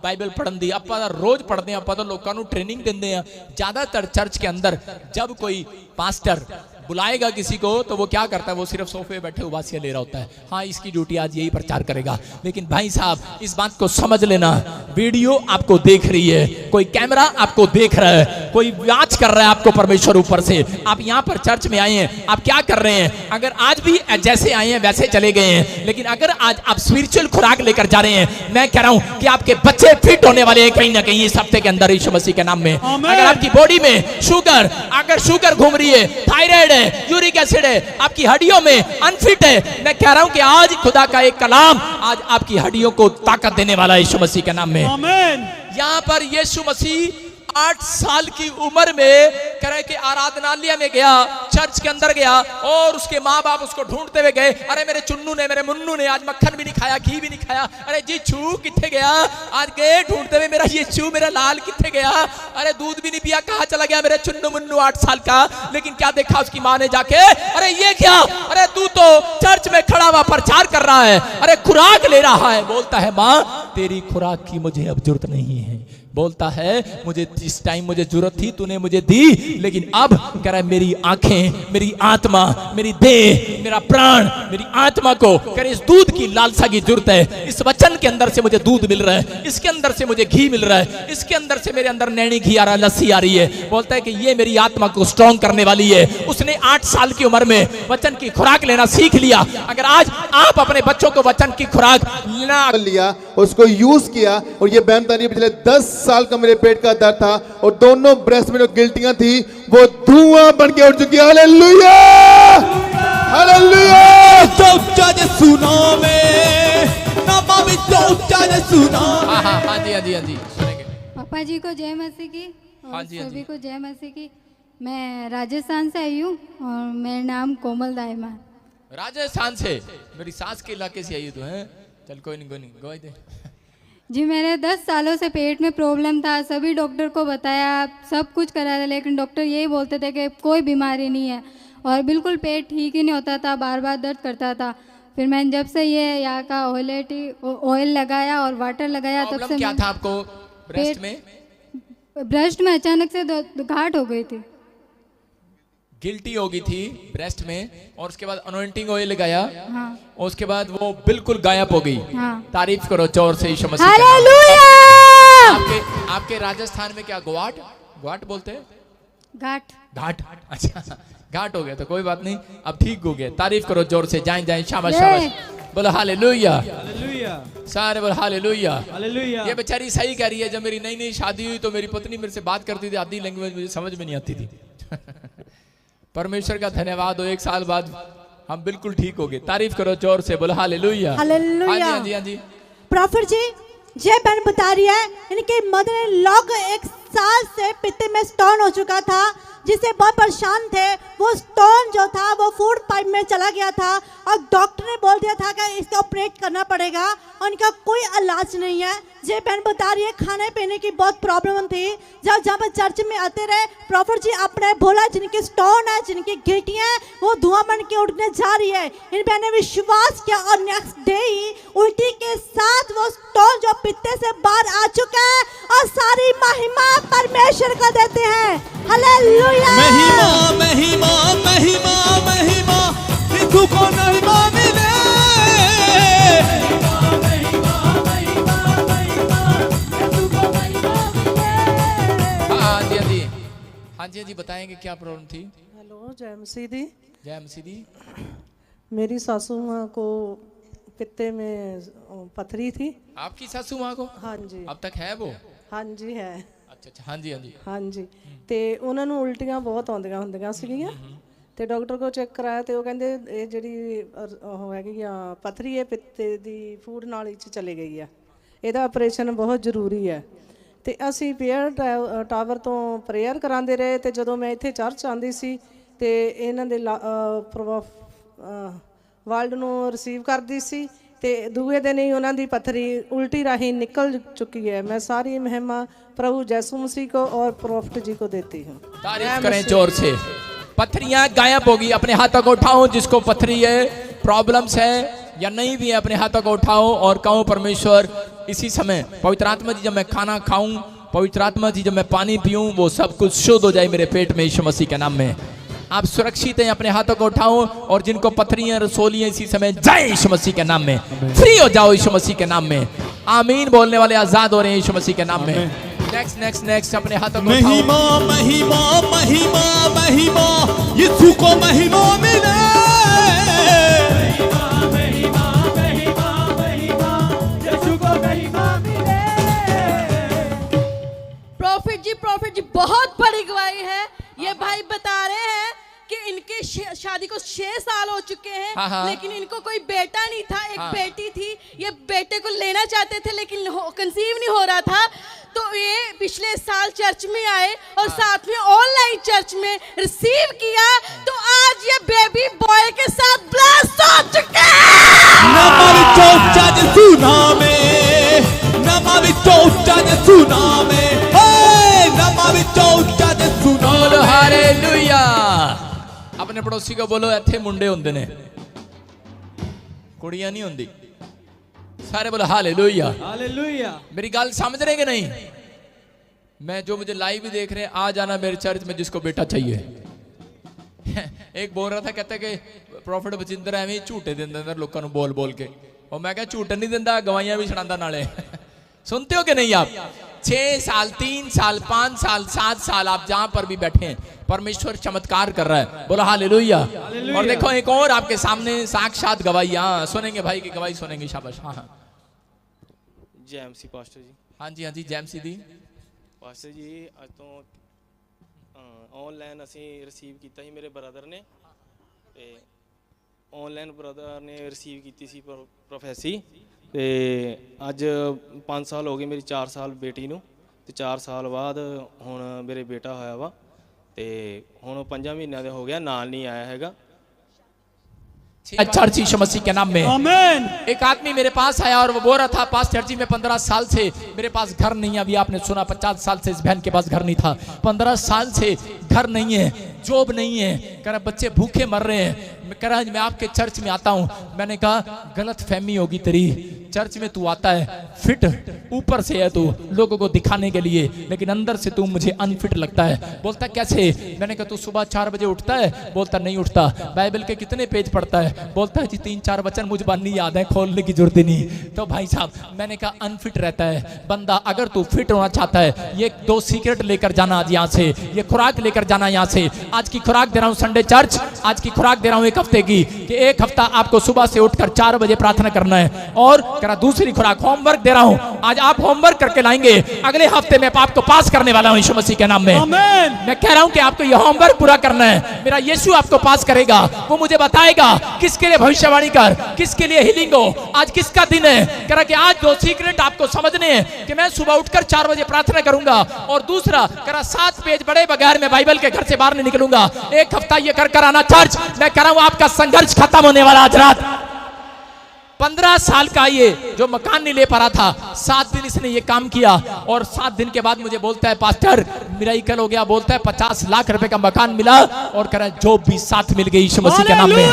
बाइबल पढ़न दी, आप रोज पढ़ते हैं, आप लोगों को ट्रेनिंग देंगे हैं। ज्यादातर चर्च के अंदर जब कोई पास्टर बुलाएगा किसी को तो वो क्या करता है, वो सिर्फ सोफे पे बैठे उबासियां ले रहा होता है। हाँ, इसकी ड्यूटी आज यही प्रचार करेगा। लेकिन भाई साहब इस बात को समझ लेना, वीडियो आपको देख रही है, कोई कैमरा आपको देख रहा है, कोई वॉच कर रहा है आपको परमेश्वर ऊपर से। आप यहाँ पर चर्च में आए हैं, आप क्या कर रहे हैं? अगर आज भी जैसे आए हैं वैसे चले गए हैं, लेकिन अगर आज आप स्पिरिचुअल खुराक लेकर जा रहे हैं, मैं कह रहा हूं कि आपके बच्चे फिट होने वाले हैं कहीं ना कहीं इस हफ्ते के अंदर यीशु मसीह के नाम में। अगर आपकी बॉडी में शुगर, अगर शुगर घूम रही है, थायराइड है, यूरिक एसिड है, आपकी हड्डियों में अनफिट है, मैं कह रहा हूं कि आज खुदा का एक कलाम आज आपकी हड्डियों को ताकत देने वाला है यीशु मसीह के नाम में। यहाँ पर यीशु मसीह 8 साल की उम्र में करे कि आराधनालय में गया, चर्च के अंदर गया, और उसके माँ बाप उसको ढूंढते हुए गए। अरे मेरे चुन्नू ने, मेरे मुन्नू ने आज मक्खन भी नहीं खाया, घी भी नहीं खाया। अरे जी छू किथे गया? आज गए ढूंढते हुए, मेरा ये छू, मेरा लाल किथे गया? अरे दूध भी नहीं पिया, कहाँ चला गया मेरे चुन्नू मुन्नू 8 साल का? लेकिन क्या देखा उसकी माँ ने जाके, अरे ये क्या? अरे तू तो चर्च में खड़ा हुआ प्रचार कर रहा है, अरे खुराक ले रहा है। बोलता है माँ तेरी खुराक की मुझे अब जरूरत नहीं है। बोलता है मुझे इस टाइम मुझे जरूरत थी, तूने मुझे दी, लेकिन अब कह रहा है मेरी आंखें, मेरी आत्मा, मेरी देह, मेरा प्राण, मेरी आत्मा को कह रहे इस दूध की लालसा की जरूरत है। इस वचन के अंदर से मुझे दूध मिल रहा है, इसके अंदर से मुझे घी मिल रहा है, इसके अंदर से मेरे अंदर नैनी घी आ रहा है, लस्सी आ रही है। बोलता है कि ये मेरी आत्मा को स्ट्रॉन्ग करने वाली है। उसने 8 साल की उम्र में वचन की खुराक लेना सीख लिया। अगर आज आप अपने बच्चों को वचन की खुराक लेना लिया, उसको यूज किया, और ये बहन तारी पिछले 10 साल का मेरे पेट का दर्द था, और दोनों ब्रेस्ट में जो गिल्टियां थी वो धुआं बन के उठ चुकी है। Hallelujah, hallelujah. हाँ जी सुनेंगे। पापा जी को जय मसीह की और हाँ जी। सभी को जय मसीह की। मैं राजस्थान से आई हूँ और मेरा नाम कोमल दाइमा है। राजस्थान से? मेरी सास के इलाके से आई तो है। चल कोई नहीं गवाही दे। जी मेरे 10 सालों से पेट में प्रॉब्लम था, सभी डॉक्टर को बताया, सब कुछ कराया, लेकिन डॉक्टर यही बोलते थे कि कोई बीमारी नहीं है, और बिल्कुल पेट ठीक ही नहीं होता था, बार बार दर्द करता था। फिर मैंने जब से ये यहाँ का ऑयल लगाया और वाटर लगाया, तब से क्या था आपको ब्रेस्ट में? ब्रेस्ट में अचानक से घाट हो गई थी, गिल्टी हो गई थी ब्रेस्ट में, और उसके बाद अनॉइंटिंग ऑयल लगाया। हाँ। और उसके बाद वो बिल्कुल गायब हो गई। हाँ। तारीफ करो जोर से यीशु मसीह का। हालेलुया। आपके राजस्थान में क्या ग्वाट बोलते हैं? घाट। अच्छा घाट हो गया तो कोई बात नहीं, अब ठीक हो गया। तारीफ करो जोर से, जाएं शाबाश शाबाश, बोलो हालेलुया, सारे बोलो हालेलुया। ये बेचारी सही कह रही है। जब मेरी नई शादी हुई तो मेरी पत्नी मेरे से बात करती थी, आधी लैंग्वेज मुझे समझ में नहीं आती थी। परमेश्वर का धन्यवाद हो, 1 साल बाद हम बिल्कुल ठीक हो गए। तारीफ करो जोर से, बोलो हालेलुया। हालेलुया। हाँ जी। प्रॉफिट जी, जय बहन बता रही है इनके मदर इन लॉ को 1 साल से पित्ते में स्टोन हो चुका था, जिससे बहुत परेशान थे। वो स्टोन जो था वो फूड पाइप में चला गया था, और डॉक्टर ने बोल दिया था कि इसको ऑपरेट करना पड़ेगा, और इनका कोई इलाज नहीं है। जय बहन बता रही है खाने पीने की बहुत प्रॉब्लम थी। जहाँ पर चर्च में आते रहे, प्रॉफिट जी आपने बोला जिनकी स्टोन है, जिनकी गिल्टियाँ हैं, वो धुआं बन के उठने जा रही है। इन बहन ने विश्वास किया, और नेक्स्ट डे ही उल्टी के साथ वो स्टोन जो पित्ते से बाहर आ चुका है, और सारी महिमा परमेश्वर को देते हैं। हालेलुया। महिमा महिमा महिमा महिमा हिंदू को महिमा मिले। हाँ जी बताएंगे क्या प्रॉब्लम थी? हेलो, जय मसीह दी। जय मसीह दी। मेरी सासू माँ को पित्ते में पथरी थी। आपकी सासू माँ को? हाँ जी। अब तक है वो? हाँ जी है। अच्छा हाँ जी हाँ जी। ਤੇ ਉਹਨਾਂ ਨੂੰ ਉਲਟੀਆਂ ਬਹੁਤ ਆਉਂਦੀਆਂ ਹੁੰਦੀਆਂ ਸੀਗੀਆਂ, ਤੇ ਡਾਕਟਰ ਕੋਲ ਚੈੱਕ ਕਰਾਇਆ, ਤੇ ਉਹ ਕਹਿੰਦੇ ਇਹ ਜਿਹੜੀ ਉਹ ਹੈਗੀ ਆ ਪਥਰੀ ਹੈ ਪਿੱਤੇ ਦੀ ਫੂਡ ਨਾਲੀ 'ਚ ਚਲੀ ਗਈ ਆ, ਇਹਦਾ ਆਪਰੇਸ਼ਨ ਬਹੁਤ ਜ਼ਰੂਰੀ ਹੈ। ਤੇ ਅਸੀਂ ਪੀਅਰ ਟਾਵਰ ਤੋਂ ਪ੍ਰੇਅਰ ਕਰਾਉਂਦੇ ਰਹੇ, ਤੇ ਜਦੋਂ ਮੈਂ ਇੱਥੇ ਚਰਚ ਆਉਂਦੀ ਸੀ ਤੇ ਇਹਨਾਂ ਦੇ ਵਰਲਡ ਨੂੰ ਰਿਸੀਵ ਕਰਦੀ ਸੀ, ਤੇ ਦੂਏ ਦਿਨ ਹੀ ਉਹਨਾਂ ਦੀ ਪਥਰੀ ਉਲਟੀ ਰਾਹੀਂ ਨਿਕਲ ਚੁੱਕੀ है। मैं सारी महिमा प्रभु यीशु मसीह को और प्रॉफिट जी को देती हूँ। तारीफ करें जोर से। पथरियां गायब होगी। अपने हाथों को उठाओ जिसको पथरी है, प्रॉब्लम्स है या नहीं भी है, अपने हाथों को उठाओ और कहो परमेश्वर इसी समय पवित्र आत्मा जी, जब मैं खाना खाऊं, पवित्र आत्मा जी जब मैं पानी पीऊं, वो सब कुछ शुद्ध हो जाए मेरे पेट में यीशु मसीह के नाम में। आप सुरक्षित हैं, अपने हाथों को उठाओ। और जिनको पथरियां रसोलियां इसी समय, जय यीशु मसीह के नाम में फ्री हो जाओ यीशु मसीह के नाम में। आमीन बोलने वाले आजाद हो रहे हैं यीशु मसीह के नाम में। नेक्स्ट नेक्स्ट नेक्स्ट अपने हाथों को उठाओ। महिमा महिमा महिमा महिमा यीशु को महिमा मिले। प्रॉफिट जी बहुत बड़ी गवाही है। ये भाई बता रहे हैं कि इनके शादी को 6 साल हो चुके हैं, लेकिन इनको कोई बेटा नहीं था, एक बेटी थी। ये बेटे को लेना चाहते थे लेकिन कंसीव नहीं हो रहा था। तो ये पिछले साल चर्च में आए और साथ में ऑनलाइन चर्च में रिसीव किया, तो आज ये बेबी बॉय के साथ ब्लेस्ड हो चुके हैं। नमामि चोचा यीशु नामे, नमामि चोचा यीशु नामे, नमामि चोचा यीशु नामे। हालेलुया। अपने पड़ोसी को बोलो इत्थे मुंडे होंदे ने, कुड़ियां नहीं होंदी। सारे बोलो हालेलुया हालेलुया। मेरी गल समझ रहे कि नहीं? मैं जो मुझे लाइव भी देख रहे हैं, आ जाना मेरे चर्च में जिसको बेटा चाहिए। एक बोल रहा था, कहते कि प्रॉफिट बजिंदर एवं झूठे देंदा लोगों को बोल बोल के। और मैं क्या झूठ नहीं देंदा, गवाइयां भी सुनांदा नाले। सुनते हो कि नहीं आप? 6 साल 3 साल 5 साल 7 साल आप जहां पर भी बैठे हैं, परमेश्वर चमत्कार कर रहा है। बोलो हालेलुया। और देखो एक और आपके सामने साक्षात गवाही। हाँ सुनेंगे भाई की गवाही सुनेंगे। शाबाश। हाँ हाँ जय एमसी पास्टर जी। हाँ जी हाँ जी जय एमसी दी पास्टर जी। अज तो ऑनलाइन असी रिसीव किया ही मेरे ब्रदर ने, ऑनलाइन ब्रदर ने रिसीव की सी प्रोफैसी। तो अज 5 साल हो गए मेरी 4 साल बेटी नूं, ते 4 साल बाद हुण मेरे बेटा होया वा। ते हुण 5 महीनों का हो गया, नाल नहीं आया हैगा। चर्च यीशु मसीह के नाम में आमीन। एक आदमी मेरे पास आया और वो बोल रहा था, पास्टर जी मैं 15 साल से मेरे पास घर नहीं है। अभी आपने सुना 50 साल से इस बहन के पास घर नहीं था। 15 साल से घर नहीं है, जॉब नहीं है, कह रहा बच्चे भूखे मर रहे हैं। कह रहा मैं आपके चर्च में आता हूँ। मैंने कहा गलत फहमी होगी तेरी, चर्च में तू आता है फिट, ऊपर से है तू लोगों को दिखाने के लिए, लेकिन अंदर से तू मुझे अनफिट लगता है। बोलता कैसे? मैंने कहा तू सुबह 4 बजे उठता है? बोलता नहीं उठता। बाइबल के कितने पेज पढ़ता है? बोलता है जी 3-4 वचन मुझ पर नहीं याद है, खोलने की जरूरत नहीं। तो भाई साहब मैंने कहा अनफिट रहता है बंदा। अगर तू फिट होना चाहता है, ये 2 सीक्रेट लेकर जाना आज यहाँ से, ये खुराक लेकर जाना यहाँ से। आज की खुराक दे रहा हूँ संडे चर्च, आज की खुराक दे रहा हूँ 1 हफ्ते की, कि 1 हफ्ता आपको सुबह से उठकर 4 बजे प्रार्थना करना है। और करा दूसरी खुराक होमवर्क दे रहा हूँ, आज आप होमवर्क करके लाएंगे, अगले हफ्ते में आपको पास करने वाला हूँ यीशु मसीह के नाम में। मैं कह रहा हूँ कि आपको ये होमवर्क पूरा करना है, मेरा यीशु आपको पास करेगा। वो मुझे बताएगा किसके लिए भविष्यवाणी कर, किसके लिए हीलिंग हो, आज किसका दिन है। कह रहा कि आज 2 सीक्रेट आपको समझने हैं कि मैं सुबह उठकर 4 बजे प्रार्थना करूंगा, और दूसरा कह रहा 7 पेज बड़े बगैर मैं बाइबल के घर से बाहर नहीं निकलूंगा। 1 हफ्ता ये कर आना चर्च। मैं कह रहा हूं आपका संघर्ष खत्म होने वाला आज रात। 15 साल का ये जो मकान नहीं ले पा रहा था, 7 दिन इसने ये काम किया, और 7 दिन के बाद मुझे बोलता है पास्टर मिराकल हो गया। बोलता है 50 लाख रुपए का मकान मिला, और कह रहा है जॉब भी साथ मिल गई यीशु मसीह के नाम में।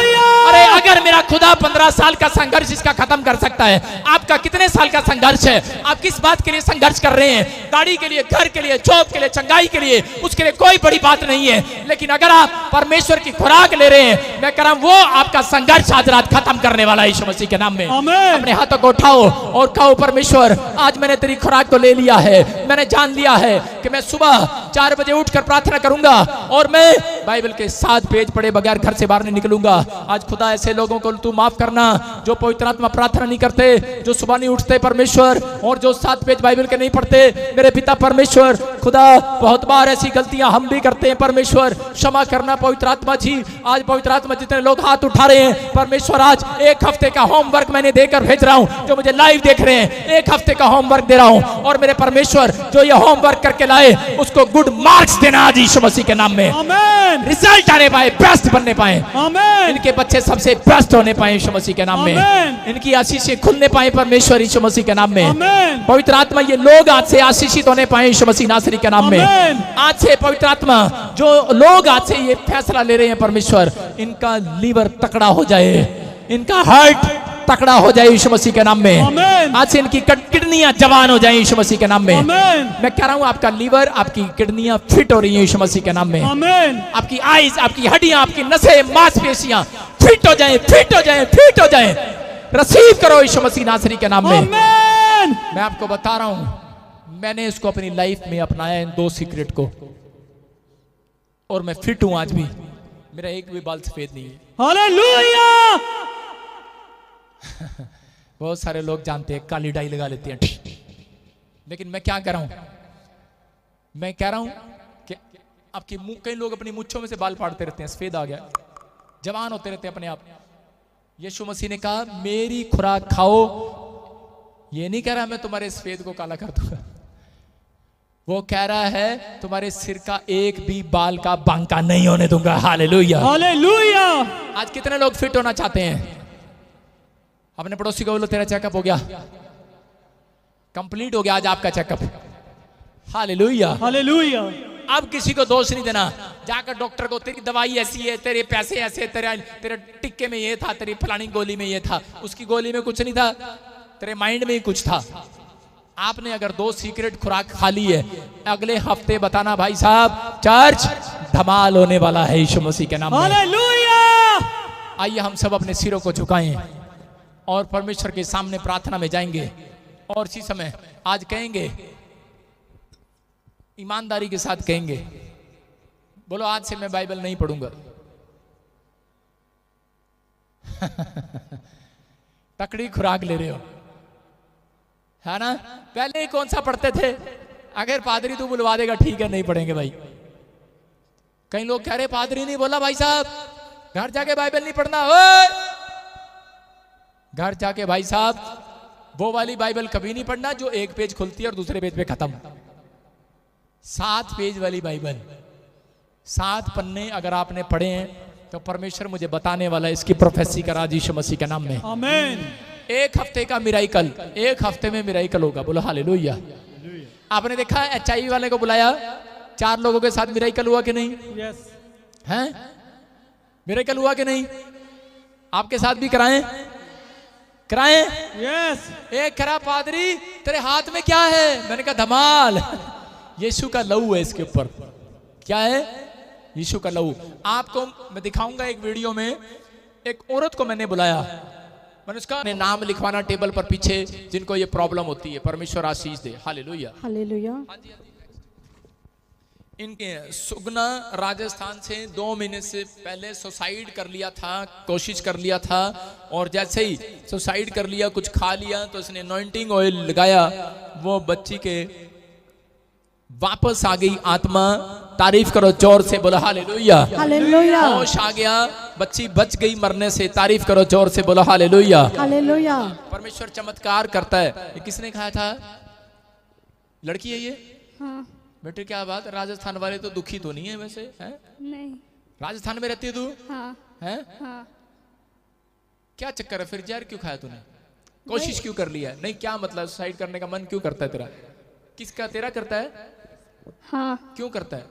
अरे अगर मेरा खुदा 15 साल का संघर्ष इसका खत्म कर सकता है, आपका कितने साल का संघर्ष है? आप किस बात के लिए संघर्ष कर रहे हैं? गाड़ी के लिए, घर के लिए, जॉब के लिए, चंगाई के लिए, उसके लिए कोई बड़ी बात नहीं है। लेकिन अगर आप परमेश्वर की खुराक ले रहे हैं, मैं कह रहा हूं वो आपका संघर्ष आज रात खत्म करने वाला है यीशु मसीह के नाम में। अपने हाथों को उठाओ और कहो परमेश्वर आज मैंने तेरी खुराक को ले लिया है। मैंने जान लिया है कि मैं सुबह 4 बजे उठकर प्रार्थना करूंगा, और मैं बाइबल के 7 पेज पढ़े बगैर घर से बाहर नहीं निकलूंगा। आज खुदा ऐसे लोगों को तू माफ करना जो पवित्र आत्मा प्रार्थना नहीं करते, जो सुबह नहीं उठते परमेश्वर, और जो 7 पेज बाइबल के नहीं पढ़ते। मेरे पिता परमेश्वर खुदा बहुत बार ऐसी गलतियां हम भी करते हैं परमेश्वर, क्षमा करना पवित्र आत्मा जी। आज पवित्र आत्मा जितने लोग हाथ उठा रहे हैं परमेश्वर, आज 1 हफ्ते का होमवर्क मैंने देकर भेज रहा हूं। जो मुझे लाइव देख रहे हैं 1 हफ्ते का होमवर्क दे रहा हूं, और मेरे परमेश्वर जो ये होमवर्क करके लाए उसको गुड मार्क्स देना आज यीशु मसीह के नाम में। आमीन। रिजल्ट आने पाए, बेस्ट बनने पाए, आमीन। इनके बच्चे सबसे बेस्ट होने पाए यीशु मसीह के नाम में। इनकी आशीषें खुलने पाए परमेश्वर यीशु मसीह के नाम में। पवित्र आत्मा ये लोग आज से आशीषित होने पाए यीशु मसीह नासरी के नाम में। आज से पवित्र आत्मा जो लोग आज से ये फैसला ले रहे हैं परमेश्वर, इनका लीवर तकड़ा हो जाए, इनका हार्ट तकड़ा हो जाए यीशु मसीह के नाम में। आज से इनकी किडनियां जवान हो जाए यीशु मसीह के नाम में। मैं कह रहा हूं आपका लीवर, आपकी किडनियां फिट हो रही है यीशु मसीह के नाम में। आपकी आईज, आपकी हड्डियां, आपकी नसें, मांसपेशियां फिट हो जाए, फिट हो जाए, फिट हो जाए। रिसीव करो यीशु मसीह नासरी के नाम में। मैं आपको बता रहा हूं, मैंने इसको अपनी लाइफ में अपनाया इन 2 सीक्रेट को, और मैं फिट हूं आज भी। मेरा एक भी बाल सफेद नहीं है। हालेलुया। बहुत सारे लोग जानते हैं, काली डाई लगा लेते हैं, लेकिन मैं क्या कह रहा हूं, मैं कह रहा हूं कि आपकी मुंह, कई लोग अपनी मुच्छों में से बाल फाड़ते रहते हैं, सफेद आ गया, जवान होते रहते हैं अपने आप। यीशु मसीह ने कहा मेरी खुराक खाओ। ये नहीं कह रहा मैं तुम्हारे सफेद को काला कर दूंगा, वो कह रहा है तुम्हारे सिर का एक भी बाल का बांका नहीं होने दूंगा। Hallelujah, hallelujah. आज कितने लोग फिट होना चाहते हैं? अपने पड़ोसी को बोलो तेरा चेकअप हो गया, कंप्लीट हो गया आज आपका चेकअप। Hallelujah, hallelujah. अब किसी को दोष नहीं देना। जाकर डॉक्टर को तेरी दवाई ऐसी है, तेरे पैसे ऐसे, तेरे टिक्के में ये था, तेरी फलानी गोली में ये था, उसकी गोली में कुछ नहीं था, तेरे माइंड में ही कुछ था। आपने अगर 2 सीक्रेट खुराक खा ली है, अगले हफ्ते बताना भाई साहब चर्च धमाल होने वाला है यीशु मसीह के नाम में। हालेलुया। आइए हम सब अपने सिरों को झुकाएं और परमेश्वर के सामने प्रार्थना में जाएंगे, और इसी समय आज कहेंगे, ईमानदारी के साथ कहेंगे, बोलो आज से मैं बाइबल नहीं पढ़ूंगा। तकड़ी खुराक ले रहे हो, है ना? पहले ही कौन सा पढ़ते थे? अगर पादरी तू बुलवा देगा ठीक है, नहीं पढ़ेंगे भाई। कई लोग कह रहे पादरी नहीं बोला भाई साहब, घर जाके बाइबल नहीं पढ़ना। घर जाके भाई साहब वो वाली बाइबल कभी नहीं पढ़ना जो एक पेज खुलती है और दूसरे पेज पे खत्म। 7 पेज वाली बाइबल, 7 पन्ने अगर आपने पढ़े हैं तो परमेश्वर मुझे बताने वाला है इसकी प्रोफेसी करा यीशु मसीह के नाम में। आमीन। 1 हफ्ते का मिराइकल, 1 हफ्ते में मिराइकल होगा। बोलो हालेलुया। आपने देखा HIV वाले को बुलाया, 4 लोगों के साथ मिराइकल हुआ कि नहीं? यस। हैं? मिराइकल हुआ कि नहीं? आपके साथ भी कराएं? कराएं? यस। एक करा पादरी तेरे हाथ में क्या है? मैंने कहा धमाल, यीशु का लहू है इसके ऊपर। क्या है? यीशु का लहू। आपको मैं दिखाऊंगा एक वीडियो में, एक औरत को मैंने बुलाया, मैंने उसका नाम लिखवाना टेबल पर पीछे, जिनको ये प्रॉब्लम होती है। परमेश्वर आशीष दे। Hallelujah, hallelujah. इनके सुगना राजस्थान से 2 महीने से पहले सुसाइड कर लिया था, कोशिश कर लिया था, और जैसे ही सुसाइड कर लिया, कुछ खा लिया, तो इसने अनॉइंटिंग ऑयल लगाया, वो बच्ची के वापस आ गई आत्मा। तारीफ करो जोर से, बोलो हालेलुया। हालेलुया। होश आ गया, बच्ची बच गई मरने से। तारीफ करो जोर से, बोलो हालेलुया। हालेलुया। परमेश्वर चमत्कार करता है। ये किसने कहा था? लड़की है ये? हाँ। बेटे क्या बात, राजस्थान वाले तो दुखी तो नहीं है वैसे, हैं? नहीं। राजस्थान में रहती है तू? हाँ। हैं? हाँ। क्या चक्कर है फिर? जहर क्यों खाया तूने? कोशिश क्यों कर लिया? नहीं, क्या मतलब सुसाइड करने का मन क्यों करता है तेरा? किसका? तेरा करता है? हाँ। क्यों करता है?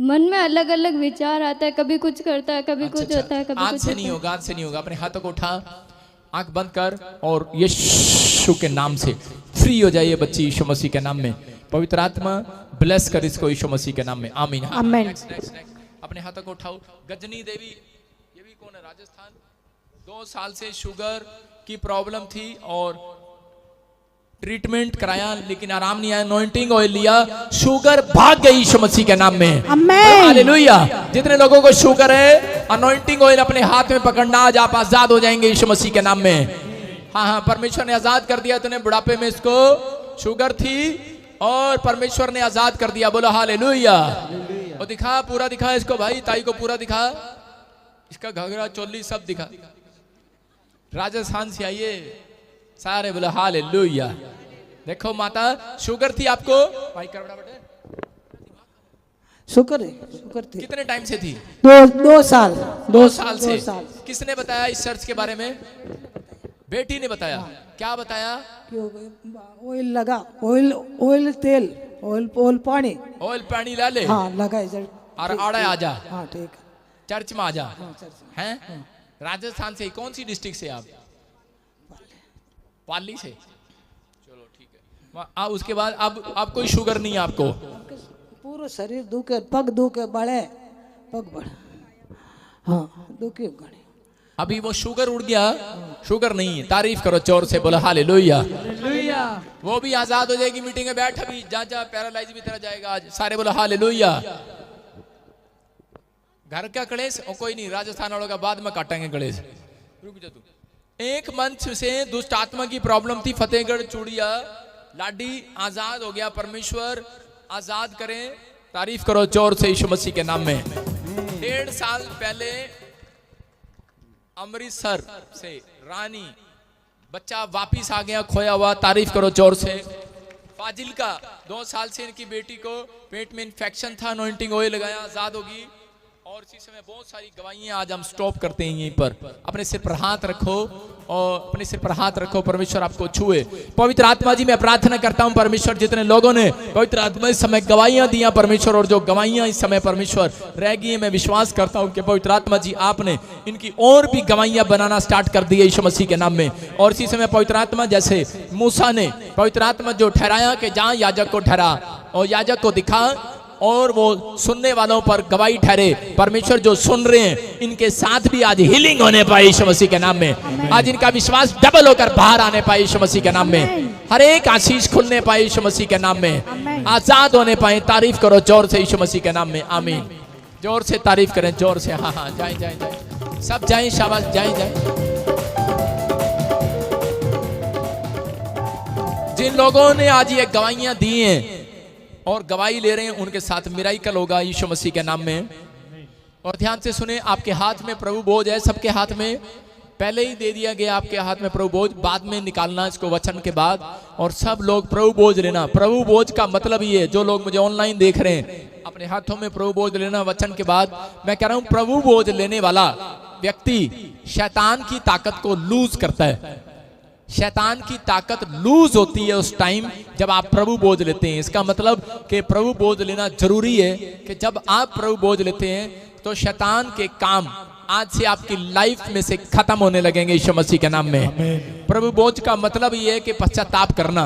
मन में अलग अलग विचार आता है, कभी कुछ करता है, कभी कुछ होता है, कभी आज कुछ से नहीं होगा, आज से नहीं होगा। अपने हाथों को उठा, आंख बंद कर, और यीशु के नाम से फ्री हो जाइए बच्ची, यीशु मसीह के नाम में। पवित्र आत्मा ब्लेस कर इसको यीशु मसीह के नाम में। आमीन। आमीन। अपने हाथों को उठाओ। गजनी देवी, ये भी कौन है? राजस्थान। 2 साल से शुगर की प्रॉब्लम थी और ट्रीटमेंट कराया, लेकिन आराम नहीं आया। अनॉइंटिंग ऑयल लिया, शुगर भाग गई यीशु मसीह के नाम में। आमीन। हालेलुया। जितने लोगों को शुगर है, अनॉइंटिंग ऑयल अपने हाथ में पकड़ना, आज आप आजाद हो जाएंगे यीशु मसीह के नाम में। हाँ हाँ, परमेश्वर ने आजाद कर दिया। तूने बुढ़ापे में इसको शुगर थी और परमेश्वर ने आजाद कर दिया। बोलो हालेलुया। और दिखा, पूरा दिखा इसको भाई, ताई को पूरा दिखा, इसका घाघरा चोली सब दिखा। राजस्थान से आइए सारे, बोलो हालेलुया। देखो माता, शुगर थी आपको भाई? करवड़ा बेटे, शुक्र थी। कितने टाइम से थी? 2 साल। 2 साल से। किसने बताया इस चर्च के बारे में? बेटी ने बताया। क्या बताया? ऑयल लगा, ऑयल तेल, ऑयल पानी, ऑयल पानी ला ले। हाँ लगा और आड़ा आ जा। हाँ ठीक। चर्च में आ जा। हैं? राजस्थान से? कौन सी डिस्ट्रिक्ट से आप? पाली से, चलो ठीक है। उसके बाद अब कोई शुगर नहीं है आपको? पूरा शरीर दुखे, पग दुखे, बढ़े पग बढ़े, हाँ दुखे बढ़े। अभी वो शुगर उड़ गया, शुगर नहीं है। तारीफ करो जोर से, बोला हालेलुया। वो भी आजाद हो जाएगी। मीटिंग में बैठ, अभी जा पैरालाइज भी तरह जाएगा आज। सारे बोला हालेलुया। घर का कलेश कोई नहीं, राजस्थान वालों का बाद में काटेंगे कलेश। रुक जा तू। एक मंच से दुष्ट आत्मा की प्रॉब्लम थी, फतेहगढ़ चूड़िया लाडी आजाद हो गया। परमेश्वर आजाद करें। तारीफ करो जोर से यीशु मसीह के नाम में। 1.5 साल पहले अमृतसर से रानी बच्चा वापिस आ गया, खोया हुआ। तारीफ करो जोर से। फाजिल्का 2 साल से इनकी बेटी को पेट में इन्फेक्शन था, अनॉइंटिंग ऑयल लगाया, आजाद होगी। और इसी समय बहुत सारी गवाहियां आज हम स्टॉप करते हैं यहीं पर। अपने सिर पर हाथ रखो और अपने सिर पर हाथ रखो, परमेश्वर आपको छुए। पवित्र आत्मा जी मैं प्रार्थना करता हूं परमेश्वर, जितने लोगों ने पवित्र आत्मा इस समय गवाहियां दिया परमेश्वर, और जो गवाहियां इस समय परमेश्वर रह गई है, मैं विश्वास करता हूं कि पवित्र आत्मा जी आपने इनकी और भी गवाहियां बनाना स्टार्ट कर दी है यीशु मसीह के नाम में। और इसी समय पवित्र आत्मा जैसे मूसा ने पवित्र आत्मा जो ठहराया कि जहां याजक को ठहरा और याजक को दिखा और वो सुनने वालों पर गवाही ठहरे, परमेश्वर जो सुन रहे हैं इनके साथ भी आज हीलिंग होने पाए यीशु मसीह के नाम में। आज इनका विश्वास डबल होकर बाहर आने पाए यीशु मसीह के नाम में। हर एक आशीष खुलने पाए यीशु मसीह के नाम में। आजाद होने पाए। तारीफ करो जोर से यीशु मसीह के नाम में। आमीन। जोर से तारीफ करें, जोर से। हाँ हाँ, जाए जाए जाए, सब जाए, शाबाश, जाए जाए। जिन लोगों ने आज ये गवाहियां दी हैं और गवाही ले रहे हैं, उनके साथ मिराइकल होगा यीशु मसीह के नाम में। और ध्यान से सुने, आपके हाथ में प्रभु बोझ है, सबके हाथ में पहले ही दे दिया गया आपके हाथ में प्रभु बोझ, बाद में निकालना इसको वचन के बाद। और सब लोग प्रभु बोझ लेना। प्रभु बोझ का मतलब ये, जो लोग मुझे ऑनलाइन देख रहे हैं, अपने हाथों में प्रभु बोझ लेना वचन के बाद। मैं कह रहा हूं प्रभु बोझ लेने वाला व्यक्ति शैतान की ताकत को लूज करता है। शैतान की ताकत लूज होती है उस टाइम जब आप प्रभु बोझ लेते हैं। इसका मतलब कि प्रभु बोझ लेना जरूरी है कि जब आप प्रभु बोझ लेते हैं तो शैतान के काम आज से आपकी लाइफ में से खत्म होने लगेंगे यीशु मसीह के नाम में। प्रभु बोझ का मतलब ये है कि पश्चाताप करना।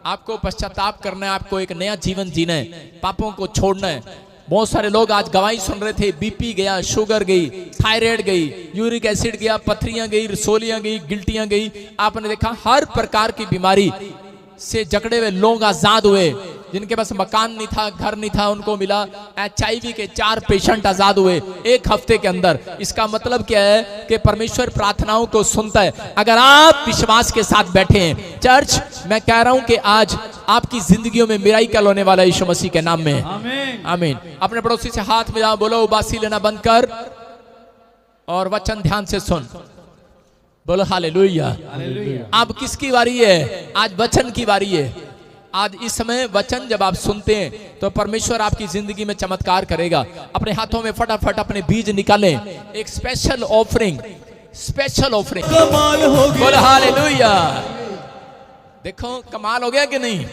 आपको पश्चाताप करना है, आपको एक नया जीवन जीना है, पापों को छोड़ना है। बहुत सारे लोग आज गवाही सुन रहे थे, बीपी गया, शुगर गई, थायराइड गई, यूरिक एसिड गया, पथरियां गई, रसोलियां गई, गिल्टियां गई। आपने देखा हर प्रकार की बीमारी से जकड़े हुए लोग आजाद हुए। जिनके पास मकान नहीं था, घर नहीं था, उनको मिला। HIV के 4 पेशेंट आजाद हुए 1 हफ्ते के अंदर। इसका मतलब क्या है कि परमेश्वर प्रार्थनाओं को सुनता है अगर आप विश्वास के साथ बैठे हैं। चर्च, मैं कह रहा हूं कि आज आपकी जिंदगियों में मिराइकल होने वाला है यीशु मसीह के नाम में। आमीन। अपने पड़ोसी से हाथ मिलाओ, बोलो उबासी लेना बंद कर और वचन ध्यान से सुन। बोलो हालेलुया। अब किसकी बारी है? आज वचन की बारी है। आज इस समय वचन जब आप सुनते हैं तो परमेश्वर आपकी जिंदगी में चमत्कार करेगा। अपने हाथों में फटाफट अपने बीज निकालें। एक स्पेशल ऑफरिंग, स्पेशल ऑफरिंग। बोलो हालेलुया। देखो कमाल हो गया कि नहीं?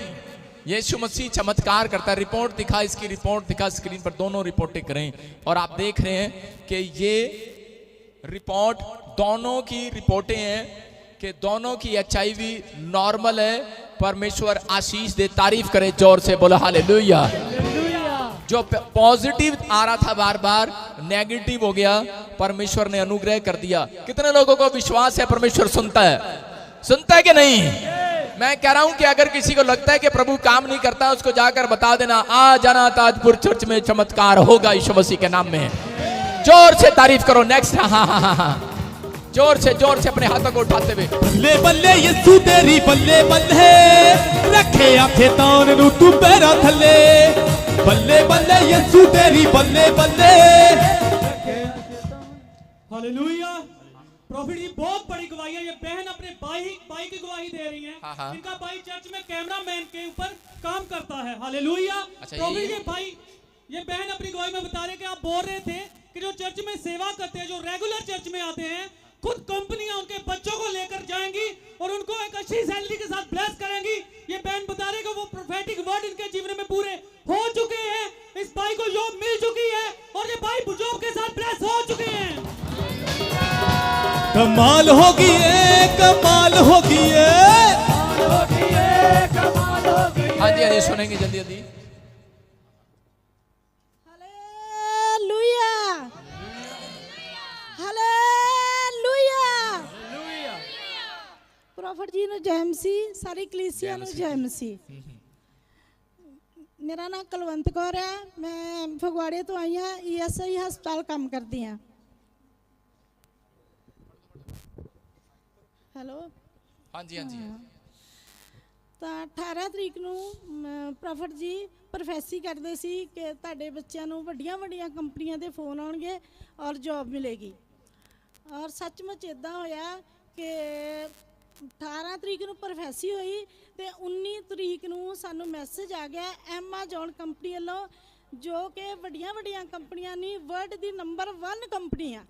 यीशु मसीह चमत्कार करता है। रिपोर्ट दिखा, इसकी रिपोर्ट दिखा, स्क्रीन पर दोनों रिपोर्टें करें। और आप देख रहे हैं कि ये रिपोर्ट, दोनों की रिपोर्टें हैं कि दोनों की HIV नॉर्मल है। परमेश्वर आशीष दे। तारीफ करें जोर से, बोलो हालेलुया। जो पॉजिटिव आ रहा था बार बार नेगेटिव हो गया, परमेश्वर ने अनुग्रह कर दिया। कितने लोगों को विश्वास है परमेश्वर सुनता है? सुनता है कि नहीं? मैं कह रहा हूं कि अगर किसी को लगता है कि प्रभु काम नहीं करता, उसको जाकर बता देना, आ जाना ताजपुर चर्च में चमत्कार होगा यीशु मसीह के नाम में। जोर से तारीफ करो। नेक्स्ट। हाँ, जोर से अपने हाथों को उठाते हुए। बल्ले बल्ले यीशु तेरी बल्ले बल्ले, रखे आथे तान नू तू पैरा थले। बल्ले बल्ले यीशु तेरी बल्ले बल्ले। हालेलुया। प्रॉफिट जी बहुत बड़ी गवाही है। ये बहन अपने भाई की गवाही दे रही हैं। इनका भाई चर्च में कैमरामैन के ऊपर काम करता है। हालेलुया। प्रॉफिट ये भाई, ये बहन अपनी गवाही में बता रहे कि आप बोल रहे थे कि जो चर्च में सेवा करते हैं, जो रेगुलर चर्च में आते हैं, खुद कंपनियां उनके बच्चों को लेकर जाएंगी और उनको एक अच्छी सैलरी के साथ ब्लेस करेंगी। ये बहन बता रहे कि वो प्रोफेटिक वर्ड इनके जीवन में पूरे हो चुके हैं। इस भाई को जॉब मिल चुकी है और ये भाई जॉब के साथ ब्लेस हो चुके हैं। कमाल होगी है, कमाल होगी है। सुनेंगे जल्दी जल्दी। हालेलुया हालेलुया प्रॉफिट जी ने जय मसीह, सारी कलीसिया ने जय मसीह। मेरा नाम कुलवंत कौर है, मैं फगवाड़े तो आई हाँ, ESI हस्पताल काम करती हाँ। हेलो हाँ जी हाँ जी। ਤਾਂ 18 ਤਰੀਕ ਨੂੰ ਪ੍ਰੋਫਿਟ ਜੀ ਪ੍ਰੋਫੈਸੀ ਕਰਦੇ ਸੀ ਕਿ ਤੁਹਾਡੇ ਬੱਚਿਆਂ ਨੂੰ ਵੱਡੀਆਂ ਵੱਡੀਆਂ ਕੰਪਨੀਆਂ ਦੇ ਫੋਨ ਆਉਣਗੇ ਔਰ ਜੌਬ ਮਿਲੇਗੀ, ਔਰ ਸੱਚਮੁੱਚ ਇਦਾਂ ਹੋਇਆ ਕਿ 18 ਤਰੀਕ ਨੂੰ ਪ੍ਰੋਫੈਸੀ ਹੋਈ ਤੇ 19 ਤਰੀਕ ਨੂੰ ਸਾਨੂੰ ਮੈਸੇਜ ਆ ਗਿਆ ਐਮਾਜ਼ੋਨ ਕੰਪਨੀ ਵੱਲੋਂ, ਜੋ ਕਿ ਵੱਡੀਆਂ ਵੱਡੀਆਂ ਕੰਪਨੀਆਂ ਨਹੀਂ, ਵਰਲਡ ਦੀ ਨੰਬਰ 1 ਕੰਪਨੀ ਆ।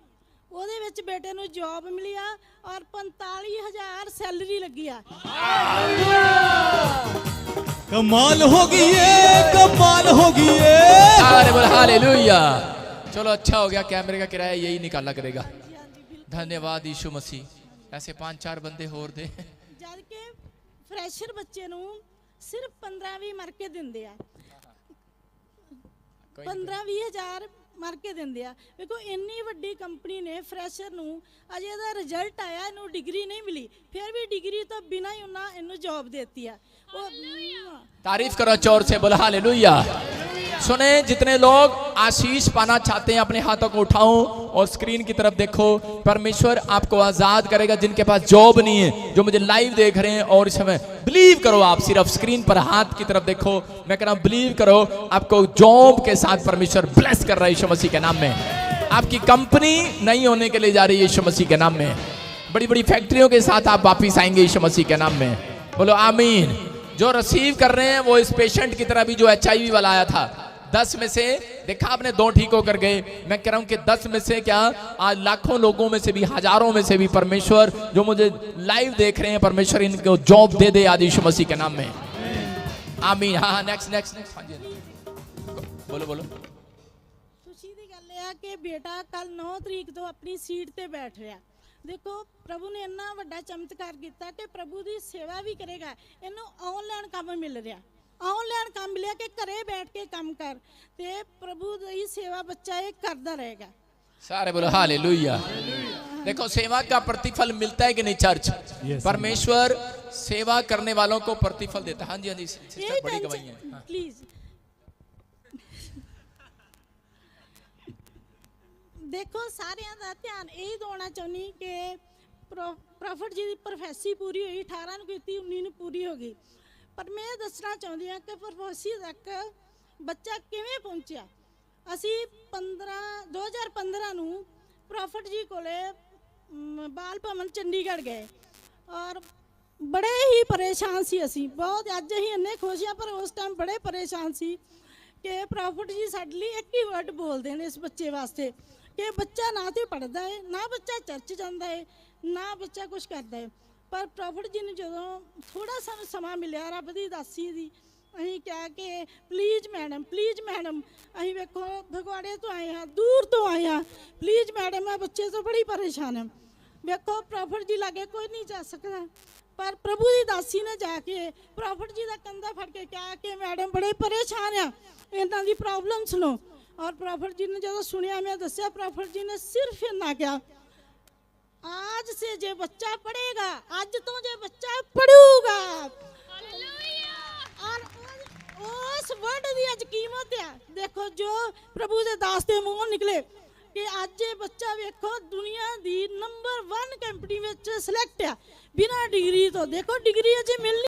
ਉਹਦੇ ਵਿੱਚ ਬੇਟੇ ਨੂੰ ਜੌਬ ਮਿਲੀ ਆ ਔਰ 45,000 ਸੈਲਰੀ ਲੱਗੀ ਆ। कमाल हो गई है, कमाल हो गई है। अरे बोल हालेलुया। चलो अच्छा हो गया, कैमरे का किराया यही निकाला करेगा। धन्यवाद यीशु मसीह। ऐसे 5-4 बंदे होर दे। ਜਦ ਕਿ ਫਰੈਸ਼ਰ ਬੱਚੇ ਨੂੰ ਸਿਰਫ 15-20 ਮਾਰ ਕੇ ਦਿੰਦੇ ਆ, 15-20,000 ਮਾਰ ਕੇ ਦਿੰਦੇ ਆ। ਵੇਖੋ ਇੰਨੀ ਵੱਡੀ ਕੰਪਨੀ ਨੇ ਫਰੈਸ਼ਰ ਨੂੰ ਅਜੇ ਇਹਦਾ ਰਿਜ਼ਲਟ ਆਇਆ, ਇਹਨੂੰ ਡਿਗਰੀ ਨਹੀਂ ਮਿਲੀ, ਫਿਰ ਵੀ ਡਿਗਰੀ ਤੋਂ ਬਿਨਾਂ ਹੀ ਉਹਨਾਂ ਇਹਨੂੰ ਜੌਬ ਦੇਤੀ ਆ। तारीफ करो चोर से, बोला हालेलुया। सुने, जितने लोग आशीष पाना चाहते हैं अपने हाथों को उठाओ और स्क्रीन की तरफ देखो। परमेश्वर आपको आजाद करेगा। जिनके पास जॉब नहीं है, जो मुझे लाइव देख रहे हैं और इस समय बिलीव करो, आप सिर्फ स्क्रीन पर हाथ की तरफ देखो, मैं कह रहा हूं बिलीव करो, आपको जॉब के साथ परमेश्वर ब्लेस कर रहा है यीशु मसीह के नाम में। आपकी कंपनी नहीं होने के लिए जा रही है यीशु मसीह के नाम में। बड़ी बड़ी फैक्ट्रियों के साथ आप वापिस आएंगे यीशु मसीह के नाम में। बोलो आमीन। जो रिसीव कर रहे हैं वो इस पेशेंट की तरह भी जो HIV वाला आया था, 10 में से देखा आपने 2 ठीक होकर गए। मैं कह रहा हूं कि 10 में से क्या आज लाखों लोगों में से भी, हजारों में से भी परमेश्वर जो मुझे लाइव देख रहे हैं, परमेश्वर इनको जॉब दे दे आज यीशु मसीह के नाम में। आमीन। हाँ नेक्स्ट नेक्स्ट नेक्स्ट। हाँ जी बोलो बोलो। खुशी की गल है कि बेटा कल 9 तरीक तो अपनी सीट ते बैठ रहा। देखो प्रभु ने इन्ना ਵੱਡਾ ਚਮਤਕਾਰ ਕੀਤਾ ਕਿ ਪ੍ਰਭੂ ਦੀ ਸੇਵਾ ਵੀ ਕਰੇਗਾ। ਇਹਨੂੰ ਆਨਲਾਈਨ ਕੰਮ ਮਿਲ ਰਿਹਾ, ਆਨਲਾਈਨ ਕੰਮ ਮਿਲਿਆ ਕਿ ਘਰੇ ਬੈਠ ਕੇ ਕੰਮ ਕਰ, ਤੇ ਪ੍ਰਭੂ ਦੀ ਸੇਵਾ ਬੱਚਾ ਇਹ ਕਰਦਾ ਰਹੇਗਾ। सारे बोलो हालेलुया। देखो सेवा का प्रतिफल मिलता है कि नहीं चर्च? परमेश्वर सेवा करने वालों को प्रतिफल देता है। हाँ जी हाँ जी सिस्टर, बड़ी गवाही है प्लीज। देखो सारिਆਂ ਦਾ ਧਿਆਨ ਇਹ ਦੋਣਾ ਚਾਹੁੰਦੀ ਕਿ ਪ੍ਰੋਫਿਟ ਜੀ ਦੀ ਪ੍ਰੋਫੈਸੀ ਪੂਰੀ ਹੋਈ, 18 ਨੂੰ ਕੀਤੀ, 19 ਨੂੰ ਪੂਰੀ ਹੋ ਗਈ, ਪਰ ਮੈਂ ਦੱਸਣਾ ਚਾਹੁੰਦੀ ਹਾਂ ਕਿ ਪ੍ਰੋਫੈਸੀ ਤੱਕ ਬੱਚਾ ਕਿਵੇਂ ਪਹੁੰਚਿਆ। ਅਸੀਂ 2015 ਨੂੰ ਪ੍ਰੋਫਿਟ ਜੀ ਕੋਲੇ ਬਾਲ ਭਵਨ ਚੰਡੀਗੜ੍ਹ ਗਏ ਔਰ ਬੜੇ ਹੀ ਪਰੇਸ਼ਾਨ ਸੀ ਅਸੀਂ ਬਹੁਤ। ਅੱਜ ਅਸੀਂ ਇੰਨੇ ਖੁਸ਼ ਹਾਂ, ਪਰ ਉਸ ਟਾਈਮ ਬੜੇ ਪਰੇਸ਼ਾਨ ਸੀ ਕਿ ਪ੍ਰੋਫਿਟ ਜੀ ਸਾਡੇ ਲਈ ਇੱਕ ਹੀ ਵਰਡ ਬੋਲਦੇ ਨੇ ਇਸ ਬੱਚੇ ਵਾਸਤੇ ਕਿ ਬੱਚਾ ਨਾ ਤੇ ਪੜ੍ਹਦਾ ਹੈ, ਨਾ ਬੱਚਾ ਚਰਚ ਜਾਂਦਾ ਹੈ, ਨਾ ਬੱਚਾ ਕੁਝ ਕਰਦਾ ਹੈ। ਪਰ ਪ੍ਰੋਫਿਟ ਜੀ ਨੇ ਜਦੋਂ ਥੋੜਾ ਸਾਨੂੰ ਸਮਾਂ ਮਿਲਿਆ ਰੱਬ ਦੀ ਦਾਸੀ ਦੀ, ਅਸੀਂ ਕਿਹਾ ਕਿ ਪਲੀਜ਼ ਮੈਡਮ ਅਸੀਂ ਵੇਖੋ ਫਗਵਾੜੇ ਤੋਂ ਆਏ ਹਾਂ, ਦੂਰ ਤੋਂ ਆਏ ਹਾਂ, ਪਲੀਜ਼ ਮੈਡਮ ਮੈਂ ਬੱਚੇ ਤੋਂ ਬੜੀ ਪਰੇਸ਼ਾਨ ਹਾਂ। ਵੇਖੋ ਪ੍ਰੋਫਿਟ ਜੀ ਲਾਗੇ ਕੋਈ ਨਹੀਂ ਜਾ ਸਕਦਾ, ਪਰ ਪ੍ਰਭੂ ਦੀ ਦਾਸੀ ਨੇ ਜਾ ਕੇ ਪ੍ਰੋਫਿਟ ਜੀ ਦਾ ਕੰਧਾ ਫੜ ਕੇ ਕਿਹਾ ਕਿ ਮੈਡਮ ਬੜੇ ਪਰੇਸ਼ਾਨ ਆ, ਇਹਨਾਂ ਦੀ ਪ੍ਰੋਬਲਮ ਸੁਣੋ। और प्रॉफिट जी ने जो सुनिया, मैं दसिया, प्रॉफिट जी ने सिर्फ इन्ना क्या, आज से जे बच्चा पढ़ेगा, आज तो जे बच्चा पढ़ूगा और उस वर्ड की अज कीमत है। देखो जो प्रभु के दास के मुंह निकले कि अज ये बच्चा वेखो दुनिया की नंबर 1 कंपनी में सिलेक्ट है बिना डिग्री तो। देखो डिग्री अजे मिलनी